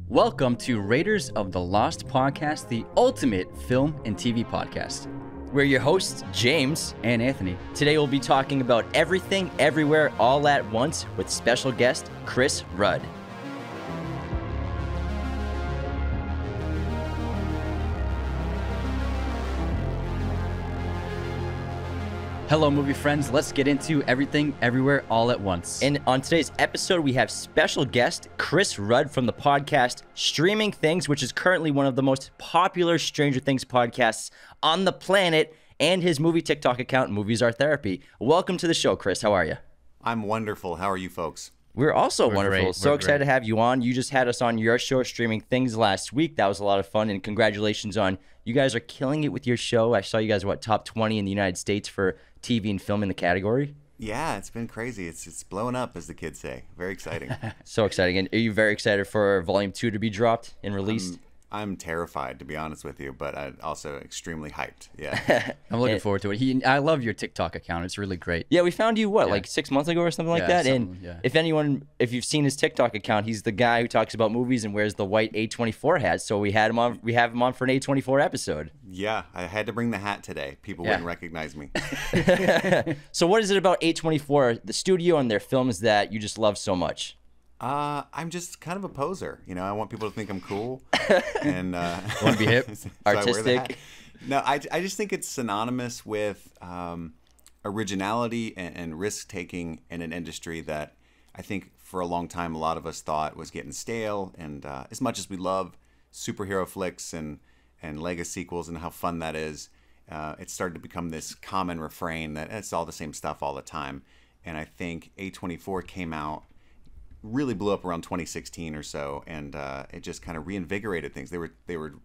Welcome to Raiders of the Lost Podcast, the ultimate film and TV podcast. We're your hosts, James and Anthony. Today we'll be talking about everything, everywhere, all at once with special guest Chris Rudd. Hello, movie friends. Let's get into everything, everywhere, all at once. And on today's episode, we have special guest Chris Rudd from the podcast Streaming Things, which is currently one of the most popular Stranger Things podcasts on the planet, and his movie TikTok account, Movies Are Therapy. Welcome to the show, Chris. How are you? I'm wonderful. How are you folks? We're also wonderful. Great. So We're excited great. to have you on. You just had us on your show, Streaming Things, last week. That was a lot of fun, and congratulations on you guys are killing it with your show. I saw you guys, top 20 in the United States for TV and film in the category. Yeah, it's been crazy. It's blowing up, as the kids say. Very exciting. So exciting. And are you very excited for Volume 2 to be dropped and released? I'm terrified, to be honest with you, but I'm also extremely hyped. Yeah. I'm looking forward to it. I love your TikTok account. It's really great. Yeah, we found you, like 6 months ago or something like that? And yeah. if you've seen his TikTok account, he's the guy who talks about movies and wears the white A24 hat. So we have him on for an A24 episode. Yeah, I had to bring the hat today. People wouldn't recognize me. So what is it about A24, the studio and their films, that you just love so much? I'm just kind of a poser. You know, I want people to think I'm cool. And Want to be hip? so I wear the Artistic? hat. No, I just think it's synonymous with originality and risk-taking in an industry that I think for a long time a lot of us thought was getting stale. And as much as we love superhero flicks and Lego sequels and how fun that is, it started to become this common refrain that it's all the same stuff all the time. And I think A24 came out, really blew up around 2016 or so, and it just kind of reinvigorated things. They were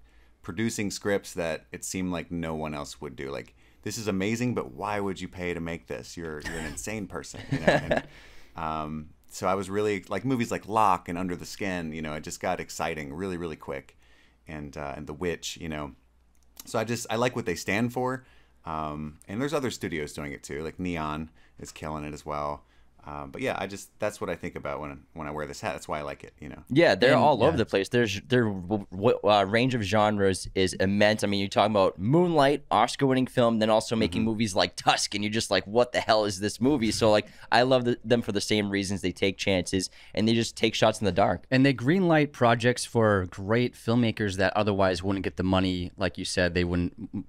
producing scripts that it seemed like no one else would do. Like, this is amazing, but why would you pay to make this? You're an insane person, you know. And, so I was really like movies like Locke and Under the Skin. You know, it just got exciting really, really quick, and The Witch. You know, so I like what they stand for. And there's other studios doing it too, like Neon is killing it as well. But yeah, that's what I think about when I wear this hat. That's why I like it, you know. Yeah, they're all over the place. Their range of genres is immense. I mean, you're talking about Moonlight, Oscar-winning film, then also making movies like Tusk, and you're just like, what the hell is this movie? So like, I love them for the same reasons. They take chances and they just take shots in the dark. And they greenlight projects for great filmmakers that otherwise wouldn't get the money. Like you said,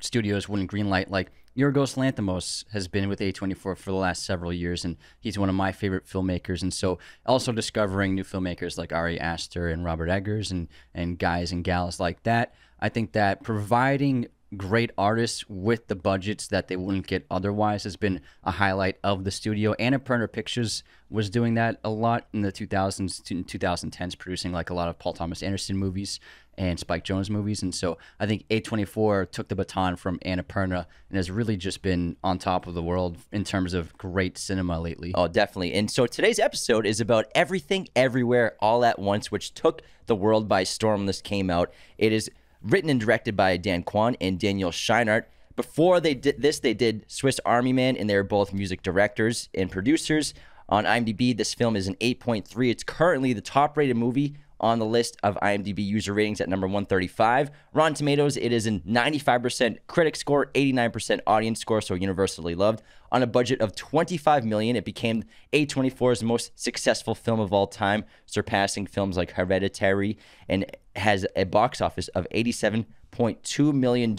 studios wouldn't greenlight. Like Yorgos Lanthimos has been with A24 for the last several years, and he's one of my favorite filmmakers. And so also discovering new filmmakers like Ari Aster and Robert Eggers and guys and gals like that, I think that providing great artists with the budgets that they wouldn't get otherwise has been a highlight of the studio. Annapurna Pictures was doing that a lot in the 2000s to 2010s, producing like a lot of Paul Thomas Anderson movies and Spike Jonze movies. And so I think A24 took the baton from Annapurna and has really just been on top of the world in terms of great cinema lately. Oh, definitely. And so today's episode is about everything, everywhere, all at once, which took the world by storm. This came out. It is written and directed by Dan Kwan and Daniel Scheinert. Before they did this, they did Swiss Army Man, and they were both music directors and producers. On IMDb, this film is an 8.3. It's currently the top-rated movie on the list of IMDb user ratings at number 135. Rotten Tomatoes, it is a 95% critic score, 89% audience score, so universally loved. On a budget of $25 million, it became A24's most successful film of all time, surpassing films like Hereditary, and has a box office of $87.2 million.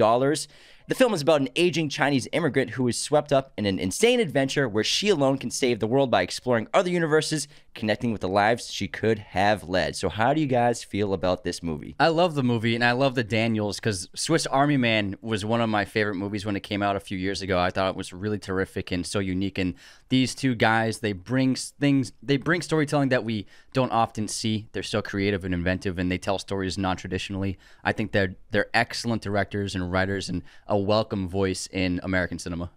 The film is about an aging Chinese immigrant who is swept up in an insane adventure where she alone can save the world by exploring other universes, connecting with the lives she could have led. So how do you guys feel about this movie? I love the movie, and I love the Daniels, because Swiss Army Man was one of my favorite movies when it came out a few years ago. I thought it was really terrific and so unique. And these two guys, they bring storytelling that we don't often see. They're so creative and inventive, and they tell stories non-traditionally. I think they're excellent directors and writers, and a welcome voice in American cinema.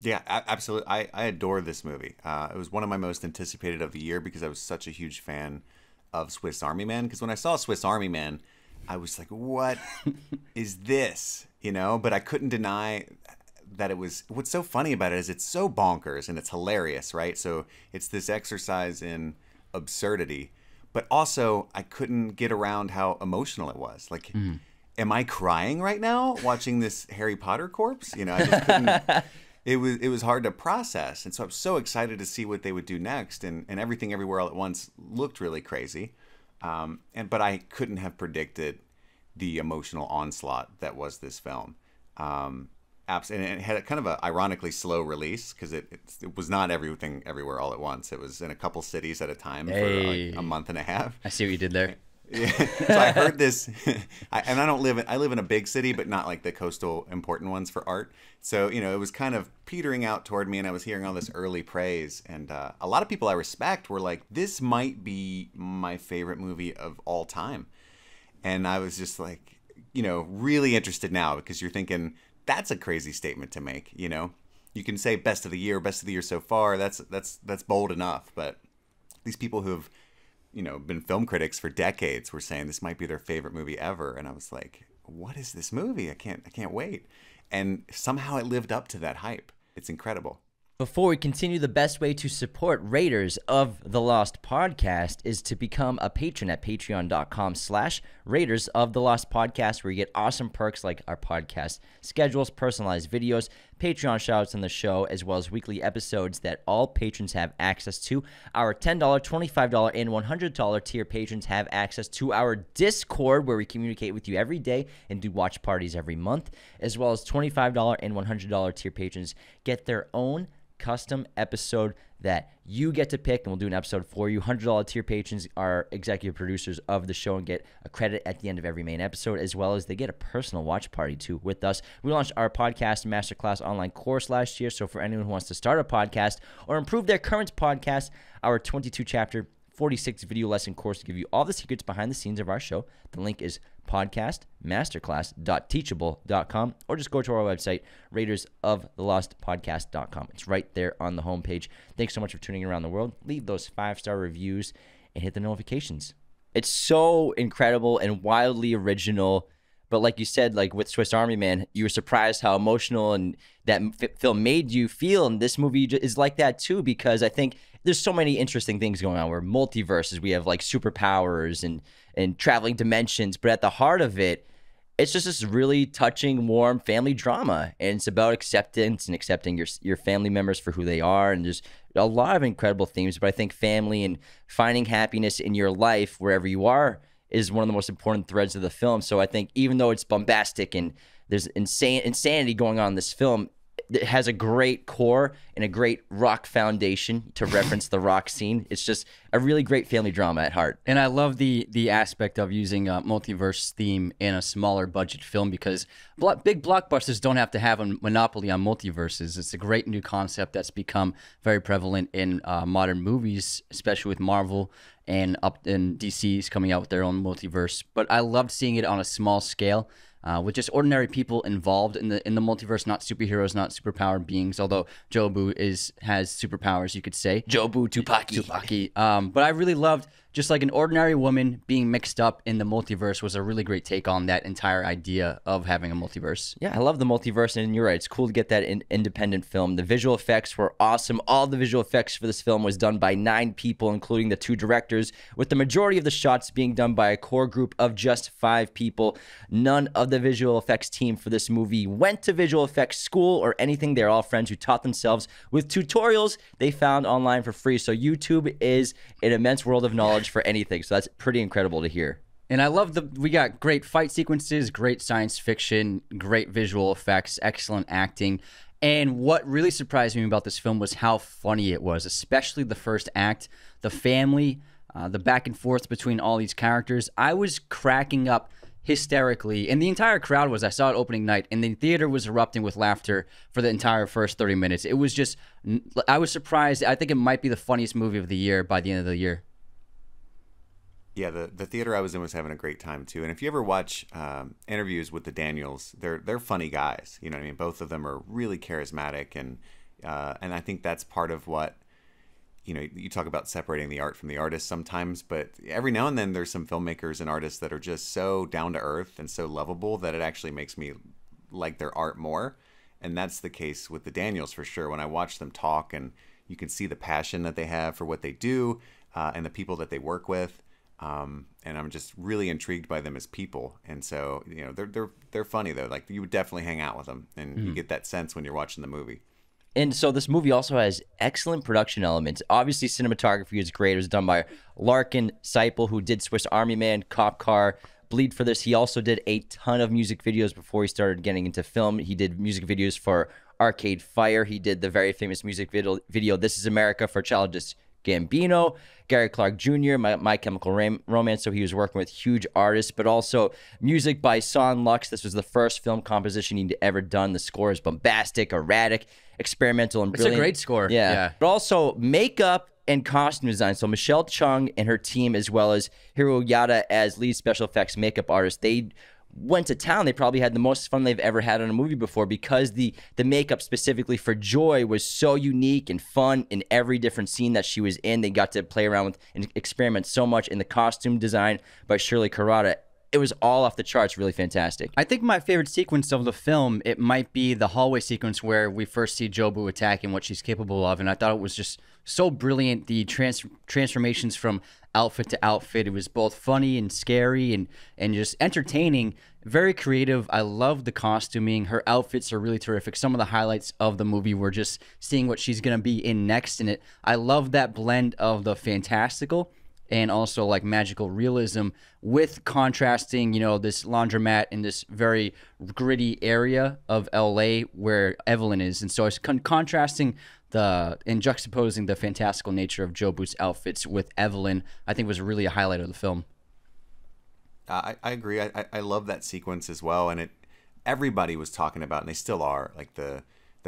Yeah, absolutely. I adore this movie. It was one of my most anticipated of the year because I was such a huge fan of Swiss Army Man. Because when I saw Swiss Army Man, I was like, what is this? You know, but I couldn't deny that it was, what's so funny about it is it's so bonkers and it's hilarious, right? So it's this exercise in absurdity, but also I couldn't get around how emotional it was. Like, am I crying right now watching this Harry Potter corpse? You know, I just couldn't. It was hard to process, and so I'm so excited to see what they would do next. And Everything Everywhere All at Once looked really crazy, but I couldn't have predicted the emotional onslaught that was this film. And it had a kind of a ironically slow release because it was not Everything Everywhere All at Once. It was in a couple cities at a time for like a month and a half. I see what you did there. Yeah. So I heard this, and I live in a big city, but not like the coastal important ones for art. So, you know, it was kind of petering out toward me, and I was hearing all this early praise. And a lot of people I respect were like, this might be my favorite movie of all time. And I was just like, you know, really interested now, because you're thinking, that's a crazy statement to make. You know, you can say best of the year so far. That's bold enough. But these people who have, you know, been film critics for decades were saying this might be their favorite movie ever. And I was like, what is this movie? I can't wait. And somehow it lived up to that hype. It's incredible. Before we continue, the best way to support Raiders of the Lost Podcast is to become a patron at patreon.com/Raiders of the Lost Podcast, where you get awesome perks like our podcast schedules, personalized videos, Patreon shoutouts on the show, as well as weekly episodes that all patrons have access to. Our $10, $25, and $100 tier patrons have access to our Discord, where we communicate with you every day and do watch parties every month, as well as $25 and $100 tier patrons get their own custom episode that you get to pick, and we'll do an episode for you. $100 tier patrons are executive producers of the show and get a credit at the end of every main episode, as well as they get a personal watch party too with us. We launched our podcast masterclass online course last year, so for anyone who wants to start a podcast or improve their current podcast, our 22 chapter 46 video lesson course to give you all the secrets behind the scenes of our show. The link is podcastmasterclass.teachable.com, or just go to our website, raidersofTheLostPodcast.com. It's right there on the homepage. Thanks so much for tuning in around the world. Leave those 5-star reviews and hit the notifications. It's so incredible and wildly original. But like you said, like with Swiss Army Man, you were surprised how emotional and that film made you feel. And this movie is like that too, because I think there's so many interesting things going on. We're multiverses. We have like superpowers and traveling dimensions. But at the heart of it, it's just this really touching, warm family drama. And it's about acceptance and accepting your family members for who they are. And there's a lot of incredible themes. But I think family and finding happiness in your life, wherever you are, is one of the most important threads of the film. So I think even though it's bombastic and there's insanity going on in this film, it has a great core and a great rock foundation, to reference the rock scene. It's just a really great family drama at heart. And I love the aspect of using a multiverse theme in a smaller budget film, because big blockbusters don't have to have a monopoly on multiverses. It's a great new concept that's become very prevalent in modern movies, especially with Marvel and DC's coming out with their own multiverse. But I loved seeing it on a small scale, with just ordinary people involved in the multiverse, not superheroes, not superpowered beings. Although Jobu has superpowers, you could say. Jobu Tupaki. But I really loved just like an ordinary woman being mixed up in the multiverse was a really great take on that entire idea of having a multiverse. Yeah, I love the multiverse, and you're right. It's cool to get that independent film. The visual effects were awesome. All the visual effects for this film was done by 9 people, including the 2 directors, with the majority of the shots being done by a core group of just 5 people. None of the visual effects team for this movie went to visual effects school or anything. They're all friends who taught themselves with tutorials they found online for free. So YouTube is an immense world of knowledge for anything. So that's pretty incredible to hear. And I love we got great fight sequences, great science fiction, great visual effects, excellent acting. And what really surprised me about this film was how funny it was, especially the first act, the family, the back and forth between all these characters. I was cracking up hysterically, and the entire crowd was. I saw it opening night, and the theater was erupting with laughter for the entire first 30 minutes. It was just, I was surprised. I think it might be the funniest movie of the year by the end of the year. Yeah, the theater I was in was having a great time too. And if you ever watch interviews with the Daniels, they're funny guys. You know what I mean? Both of them are really charismatic, and I think that's part of what, you know, you talk about separating the art from the artist sometimes, but every now and then there's some filmmakers and artists that are just so down to earth and so lovable that it actually makes me like their art more. And that's the case with the Daniels for sure. When I watch them talk, and you can see the passion that they have for what they do, and the people that they work with. And I'm just really intrigued by them as people. And so, they're funny though. Like, you would definitely hang out with them, and you get that sense when you're watching the movie. And so this movie also has excellent production elements. Obviously, cinematography is great. It was done by Larkin Seipel, who did Swiss Army Man, Cop Car, Bleed for This. He also did a ton of music videos before he started getting into film. He did music videos for Arcade Fire. He did the very famous music video This Is America for Childish Gambino, Gary Clark Jr., My Chemical Romance. So he was working with huge artists, but also music by Son Lux. This was the first film composition he'd ever done. The score is bombastic, erratic, experimental, and brilliant. It's a great score. Yeah. But also makeup and costume design. So Michelle Chung and her team, as well as Hiro Yada as lead special effects makeup artist, they went to town. They probably had the most fun they've ever had on a movie before, because the makeup specifically for Joy was so unique and fun in every different scene that she was in. They got to play around with and experiment so much in the costume design by Shirley Kurata. It was all off the charts, really fantastic. I think my favorite sequence of the film, it might be the hallway sequence where we first see Jobu attack and what she's capable of. And I thought it was just so brilliant. The transformations from outfit to outfit. It was both funny and scary and just entertaining. Very creative. I love the costuming. Her outfits are really terrific. Some of the highlights of the movie were just seeing what she's going to be in next in it. I love that blend of the fantastical and also like magical realism with contrasting, this laundromat in this very gritty area of LA where Evelyn is. And so it's contrasting and juxtaposing the fantastical nature of Jobu's outfits with Evelyn, I think was really a highlight of the film. I agree. I love that sequence as well. And everybody was talking about, and they still are, like the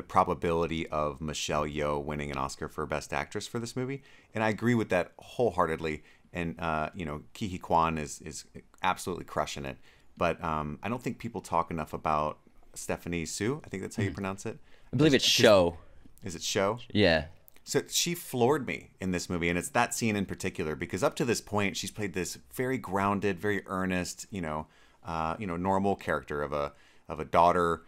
probability of Michelle Yeoh winning an Oscar for Best Actress for this movie. And I agree with that wholeheartedly. And, Ke Huy Quan is absolutely crushing it. But I don't think people talk enough about Stephanie Hsu. I think that's how you pronounce it. I believe it's Show. Is it Show? Yeah. So she floored me in this movie, and it's that scene in particular, because up to this point, she's played this very grounded, very earnest, normal character of a daughter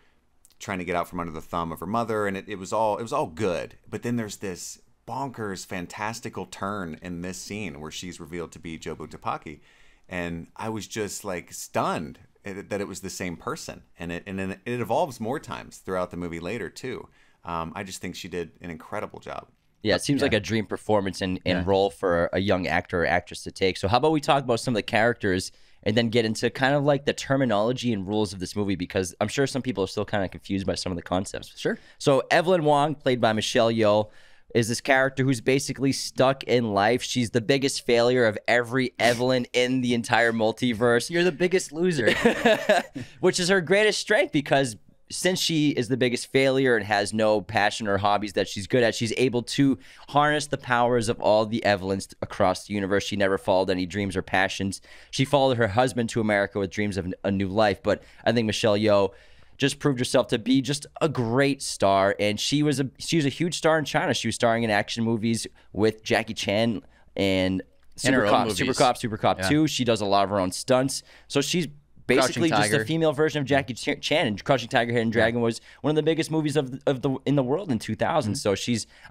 trying to get out from under the thumb of her mother, and it was all good. But then there's this bonkers, fantastical turn in this scene where she's revealed to be Jobu Tupaki, and I was just like stunned that it was the same person, and it evolves more times throughout the movie later too. I just think she did an incredible job. Yeah, it seems like a dream performance and role for a young actor or actress to take. So how about we talk about some of the characters and then get into kind of like the terminology and rules of this movie, because I'm sure some people are still kind of confused by some of the concepts. Sure. So Evelyn Wong, played by Michelle Yeoh, is this character who's basically stuck in life. She's the biggest failure of every Evelyn in the entire multiverse. You're the biggest loser. Which is her greatest strength, because since she is the biggest failure and has no passion or hobbies that she's good at, she's able to harness the powers of all the Evelyns across the universe. She never followed any dreams or passions. She followed her husband to America with dreams of a new life. But I think Michelle Yeoh just proved herself to be just a great star. And she was a huge star in China. She was starring in action movies with Jackie Chan and Super Cop 2. She does a lot of her own stunts. So she's basically just a female version of Jackie Chan, and Crouching Tiger, Hidden Dragon was one of the biggest movies in the world in 2000. So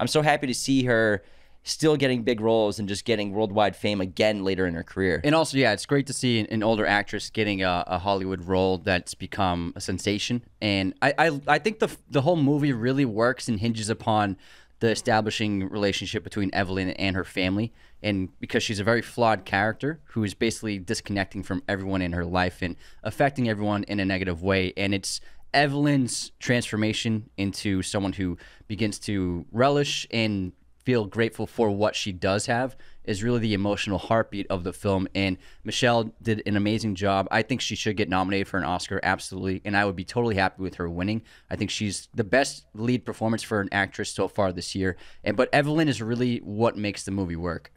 I'm so happy to see her still getting big roles and just getting worldwide fame again later in her career. And also, it's great to see an older actress getting a Hollywood role that's become a sensation. And I think the whole movie really works and hinges upon the establishing relationship between Evelyn and her family. And because she's a very flawed character who is basically disconnecting from everyone in her life and affecting everyone in a negative way. And it's Evelyn's transformation into someone who begins to relish and feel grateful for what she does have is really the emotional heartbeat of the film. And Michelle did an amazing job. I think she should get nominated for an Oscar, absolutely. And I would be totally happy with her winning. I think she's the best lead performance for an actress so far this year. But Evelyn is really what makes the movie work.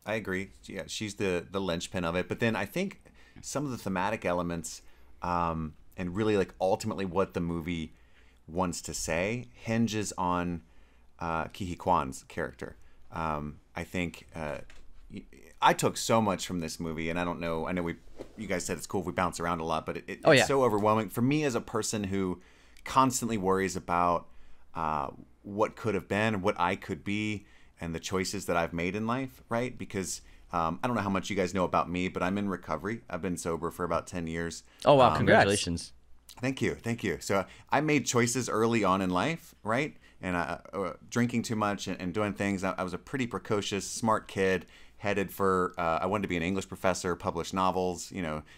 I agree. Yeah, she's the linchpin of it. But then I think some of the thematic elements and really like ultimately what the movie wants to say hinges on Ke Huy Quan's character. I think I took so much from this movie, and I know you guys said it's cool if we bounce around a lot, but it's so overwhelming for me as a person who constantly worries about what could have been, what I could be, and the choices that I've made in life, right? Because I don't know how much you guys know about me, but I'm in recovery. I've been sober for about 10 years. Oh, wow. Congratulations. Thank you. Thank you. So I made choices early on in life, right? And drinking too much and doing things. I was a pretty precocious, smart kid, headed for, I wanted to be an English professor, publish novels,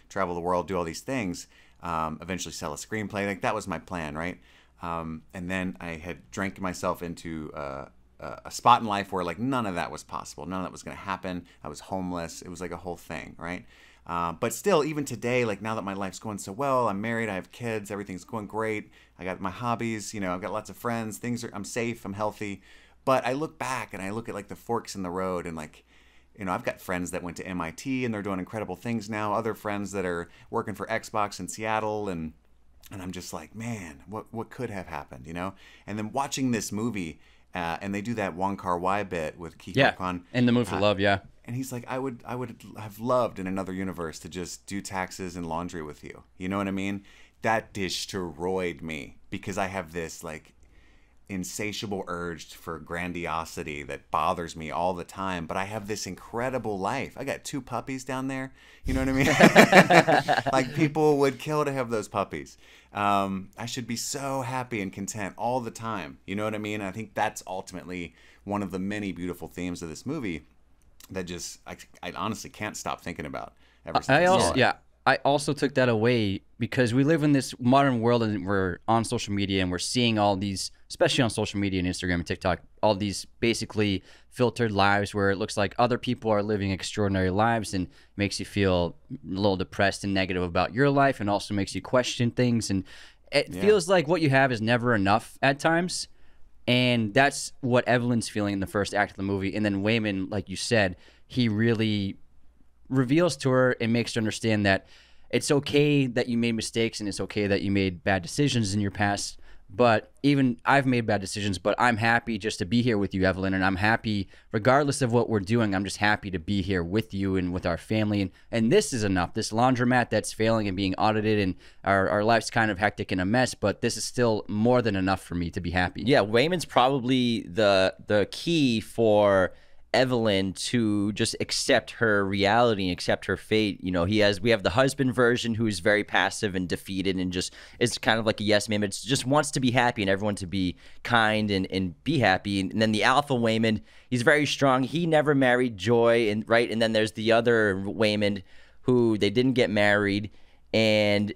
travel the world, do all these things, eventually sell a screenplay. Like that was my plan, right? And then I had drank myself into a spot in life where like none of that was possible. None of that was going to happen. I was homeless. It was like a whole thing, right? But still, even today, like now that my life's going so well, I'm married, I have kids, everything's going great. I got my hobbies, I've got lots of friends. I'm safe, I'm healthy. But I look back and I look at like the forks in the road and like, I've got friends that went to MIT and they're doing incredible things now. Other friends that are working for Xbox in Seattle and I'm just like, man, what could have happened, And then watching this movie, and they do that Wong Kar-wai bit with Kiko Kwan. In the Mood for Love, yeah. And he's like, I would have loved in another universe to just do taxes and laundry with you. You know what I mean? That destroyed me because I have this like insatiable urge for grandiosity that bothers me all the time. But I have this incredible life. I got 2 puppies down there. You know what I mean? Like people would kill to have those puppies. I should be so happy and content all the time. You know what I mean? I think that's ultimately one of the many beautiful themes of this movie that just I honestly can't stop thinking about ever since I saw it. I also took that away because we live in this modern world and we're on social media and we're seeing all these, especially on social media and Instagram and TikTok, all these basically filtered lives where it looks like other people are living extraordinary lives and makes you feel a little depressed and negative about your life and also makes you question things. And it feels like what you have is never enough at times. And that's what Evelyn's feeling in the first act of the movie. And then Wayman, like you said, he really reveals to her and makes her understand that it's okay that you made mistakes and it's okay that you made bad decisions in your past. But even I've made bad decisions, but I'm happy just to be here with you, Evelyn. And I'm happy, regardless of what we're doing, I'm just happy to be here with you and with our family. And this is enough. This laundromat that's failing and being audited and our life's kind of hectic and a mess, but this is still more than enough for me to be happy. Yeah, Wayman's probably the key for Evelyn to just accept her reality and accept her fate. We have the husband version who's very passive and defeated and just is kind of like a yes man, but just wants to be happy and everyone to be kind and be happy. And then the alpha Wayman, he's very strong. He never married Joy, and then there's the other Wayman who they didn't get married, and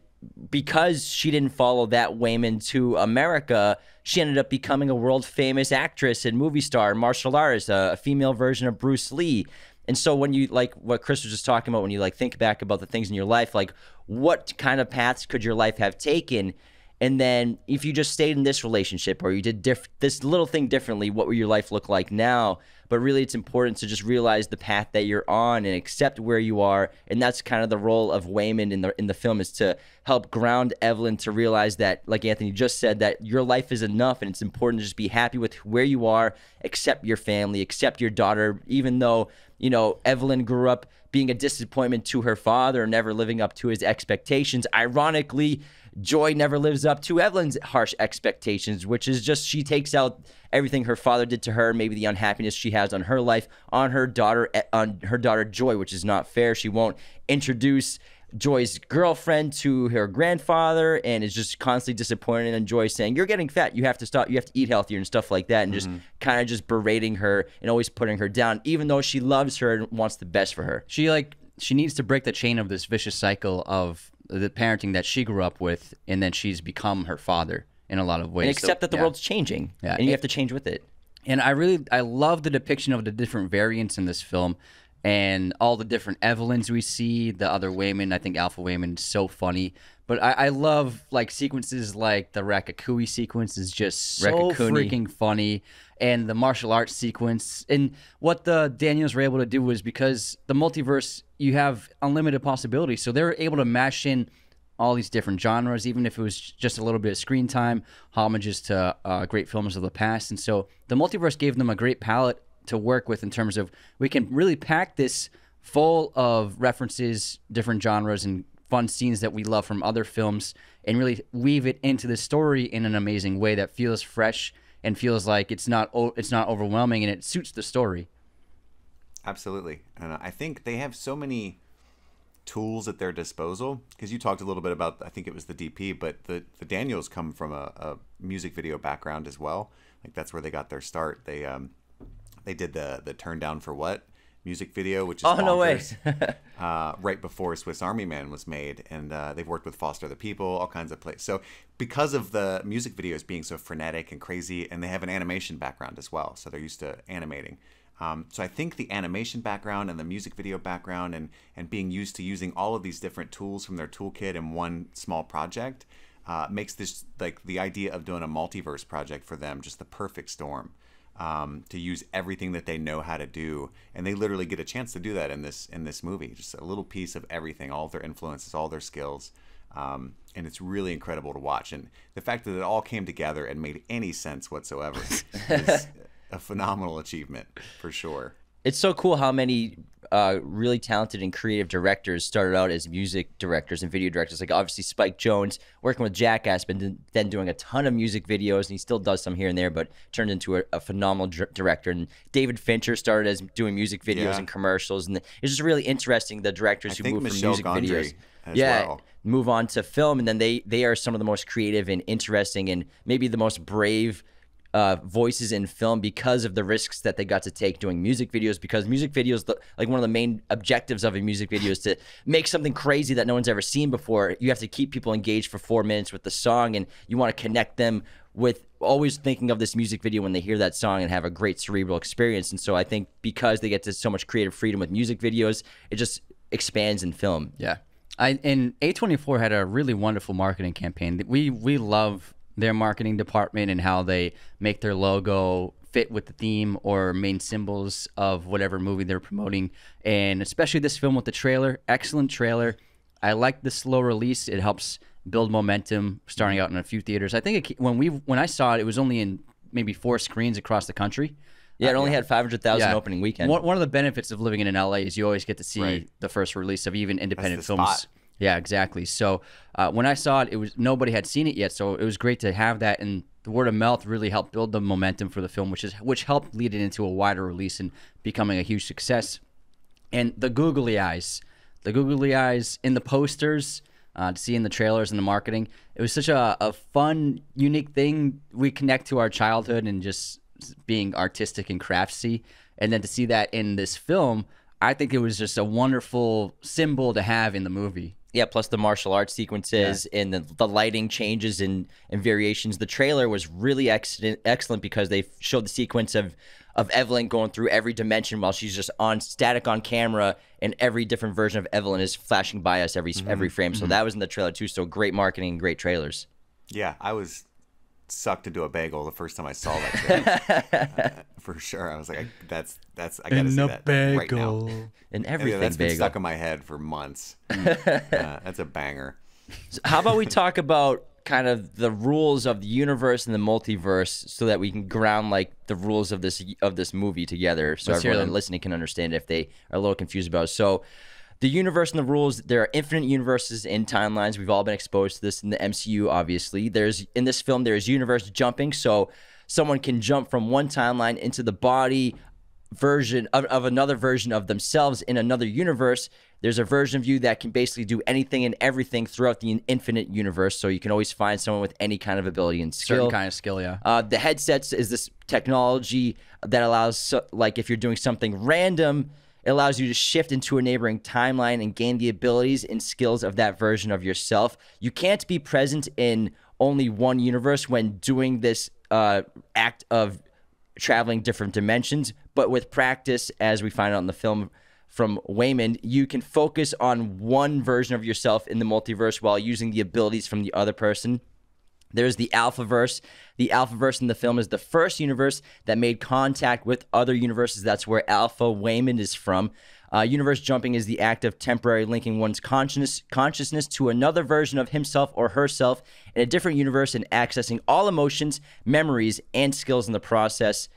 because she didn't follow that Wayman to America, she ended up becoming a world-famous actress and movie star, martial artist, a female version of Bruce Lee. And so when you, like what Chris was just talking about, when you like think back about the things in your life, like what kind of paths could your life have taken? And then if you just stayed in this relationship or you did this little thing differently, what would your life look like now? But really it's important to just realize the path that you're on and accept where you are. And that's kind of the role of Wayman in the film, is to help ground Evelyn to realize that, like Anthony just said, that your life is enough and it's important to just be happy with where you are, accept your family, accept your daughter, even though, Evelyn grew up being a disappointment to her father, never living up to his expectations. Ironically, Joy never lives up to Evelyn's harsh expectations, which is just she takes out everything her father did to her, maybe the unhappiness she has on her life, on her daughter Joy, which is not fair. She won't introduce Joy's girlfriend to her grandfather and is just constantly disappointed in Joy, saying, "You're getting fat, you have to stop, you have to eat healthier," and stuff like that, and just kind of just berating her and always putting her down, even though she loves her and wants the best for her. She needs to break the chain of this vicious cycle of the parenting that she grew up with, and then she's become her father in a lot of ways. And accept that the world's changing, and you have to change with it. And I love the depiction of the different variants in this film and all the different Evelyns we see, the other Wayman. I think Alpha Wayman is so funny. But I love like sequences like the Ratatouille sequence is just so freaking funny. And the martial arts sequence. And what the Daniels were able to do was, because the multiverse, you have unlimited possibilities. So they were able to mash in all these different genres, even if it was just a little bit of screen time, homages to great films of the past. And so the multiverse gave them a great palette to work with in terms of, we can really pack this full of references, different genres, and fun scenes that we love from other films, and really weave it into the story in an amazing way that feels fresh and feels like it's not overwhelming, and it suits the story. Absolutely. And I think they have so many tools at their disposal, because you talked a little bit about, I think it was the DP, but the Daniels come from a music video background as well. Like that's where they got their start. They did the Turn Down for What music video, which is no way. Right before Swiss Army Man was made, and they've worked with Foster the People, all kinds of places. So because of the music videos being so frenetic and crazy, and they have an animation background as well, so they're used to animating. So I think the animation background and the music video background and being used to using all of these different tools from their toolkit in one small project makes this, like, the idea of doing a multiverse project for them just the perfect storm. To use everything that they know how to do, and they literally get a chance to do that in this movie. Just a little piece of everything, all of their influences, all their skills, and it's really incredible to watch. And the fact that it all came together and made any sense whatsoever is a phenomenal achievement for sure. It's so cool how many really talented and creative directors started out as music directors and video directors. Like obviously Spike Jonze working with Jackass, but then doing a ton of music videos, and he still does some here and there, but turned into a phenomenal director. And David Fincher started as doing music videos and commercials, and it's just really interesting the directors who move from music videos. Move on to film, and then they are some of the most creative and interesting and maybe the most brave voices in film because of the risks that they got to take doing music videos, because music videos, like one of the main objectives of a music video is to make something crazy that no one's ever seen before. You have to keep people engaged for 4 minutes with the song, and you want to connect them with always thinking of this music video when they hear that song and have a great cerebral experience. And so I think because they get to so much creative freedom with music videos, it just expands in film. Yeah. And A24 had a really wonderful marketing campaign. We love their marketing department and how they make their logo fit with the theme or main symbols of whatever movie they're promoting. And especially this film with the trailer, excellent trailer. I like the slow release. It helps build momentum starting out in a few theaters. I think when I saw it, it was only in maybe 4 screens across the country. Yeah, it only had 500,000 opening weekend. One of the benefits of living in LA is you always get to see the first release of even independent films. Spot. Yeah, exactly. So when I saw it, nobody had seen it yet, so it was great to have that, and the word of mouth really helped build the momentum for the film, which helped lead it into a wider release and becoming a huge success. And the googly eyes in the posters, to see in the trailers and the marketing, it was such a fun, unique thing. We connect to our childhood and just being artistic and craftsy, and then to see that in this film, I think it was just a wonderful symbol to have in the movie. Yeah, plus the martial arts sequences and the lighting changes and variations. The trailer was really excellent because they showed the sequence of Evelyn going through every dimension while she's just static on camera, and every different version of Evelyn is flashing by us every frame. So that was in the trailer too. So great marketing and great trailers. Yeah, I was sucked into a bagel the first time I saw that trailer. For sure. I was like, I gotta see that right now. And everything that's been bagel. stuck in my head for months. That's a banger. So how about we talk about kind of the rules of the universe and the multiverse, so that we can ground like the rules of this movie together, so everyone listening can understand it if they are a little confused about it. So the universe and the rules, there are infinite universes and timelines. We've all been exposed to this in the MCU, obviously. In this film, there is universe jumping, so someone can jump from one timeline into the body version of another version of themselves in another universe. There's a version of you that can basically do anything and everything throughout the infinite universe, so you can always find someone with any kind of ability and skill. Certain kind of skill, yeah. The headsets is this technology that allows, like if you're doing something random, it allows you to shift into a neighboring timeline and gain the abilities and skills of that version of yourself. You can't be present in only one universe when doing this act of traveling different dimensions, but with practice, as we find out in the film from Waymond, you can focus on one version of yourself in the multiverse while using the abilities from the other person. There's the Alphaverse. The Alphaverse in the film is the first universe that made contact with other universes. That's where Alpha Waymond is from. Universe jumping is the act of temporarily linking one's consciousness to another version of himself or herself in a different universe and accessing all emotions, memories, and skills in the process.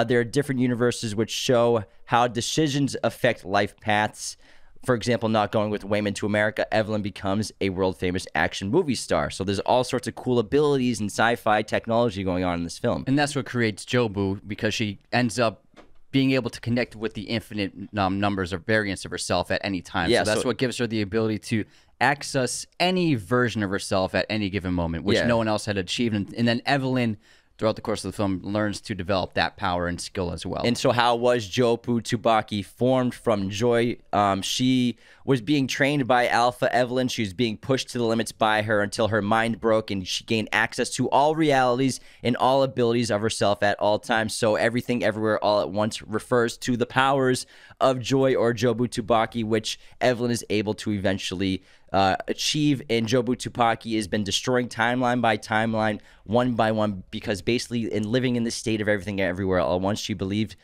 There are different universes which show how decisions affect life paths. For example, not going with Waymond to America, Evelyn becomes a world-famous action movie star. So there's all sorts of cool abilities and sci-fi technology going on in this film. And that's what creates Jobu, because she ends up being able to connect with the infinite numbers or variants of herself at any time. Yeah, so that's so- what gives her the ability to access any version of herself at any given moment, which Yeah. no one else had achieved. And then Evelyn, throughout the course of the film, learns to develop that power and skill as well. And so how was Jobu Tupaki formed from Joy? She was being trained by Alpha Evelyn. She was being pushed to the limits by her until her mind broke and she gained access to all realities and all abilities of herself at all times. So everything, everywhere, all at once refers to the powers of Joy or Jobu Tupaki, which Evelyn is able to eventually achieve. And Jobu Tupaki has been destroying timeline by timeline, one by one, because basically in living in this state of everything everywhere all at once, she believes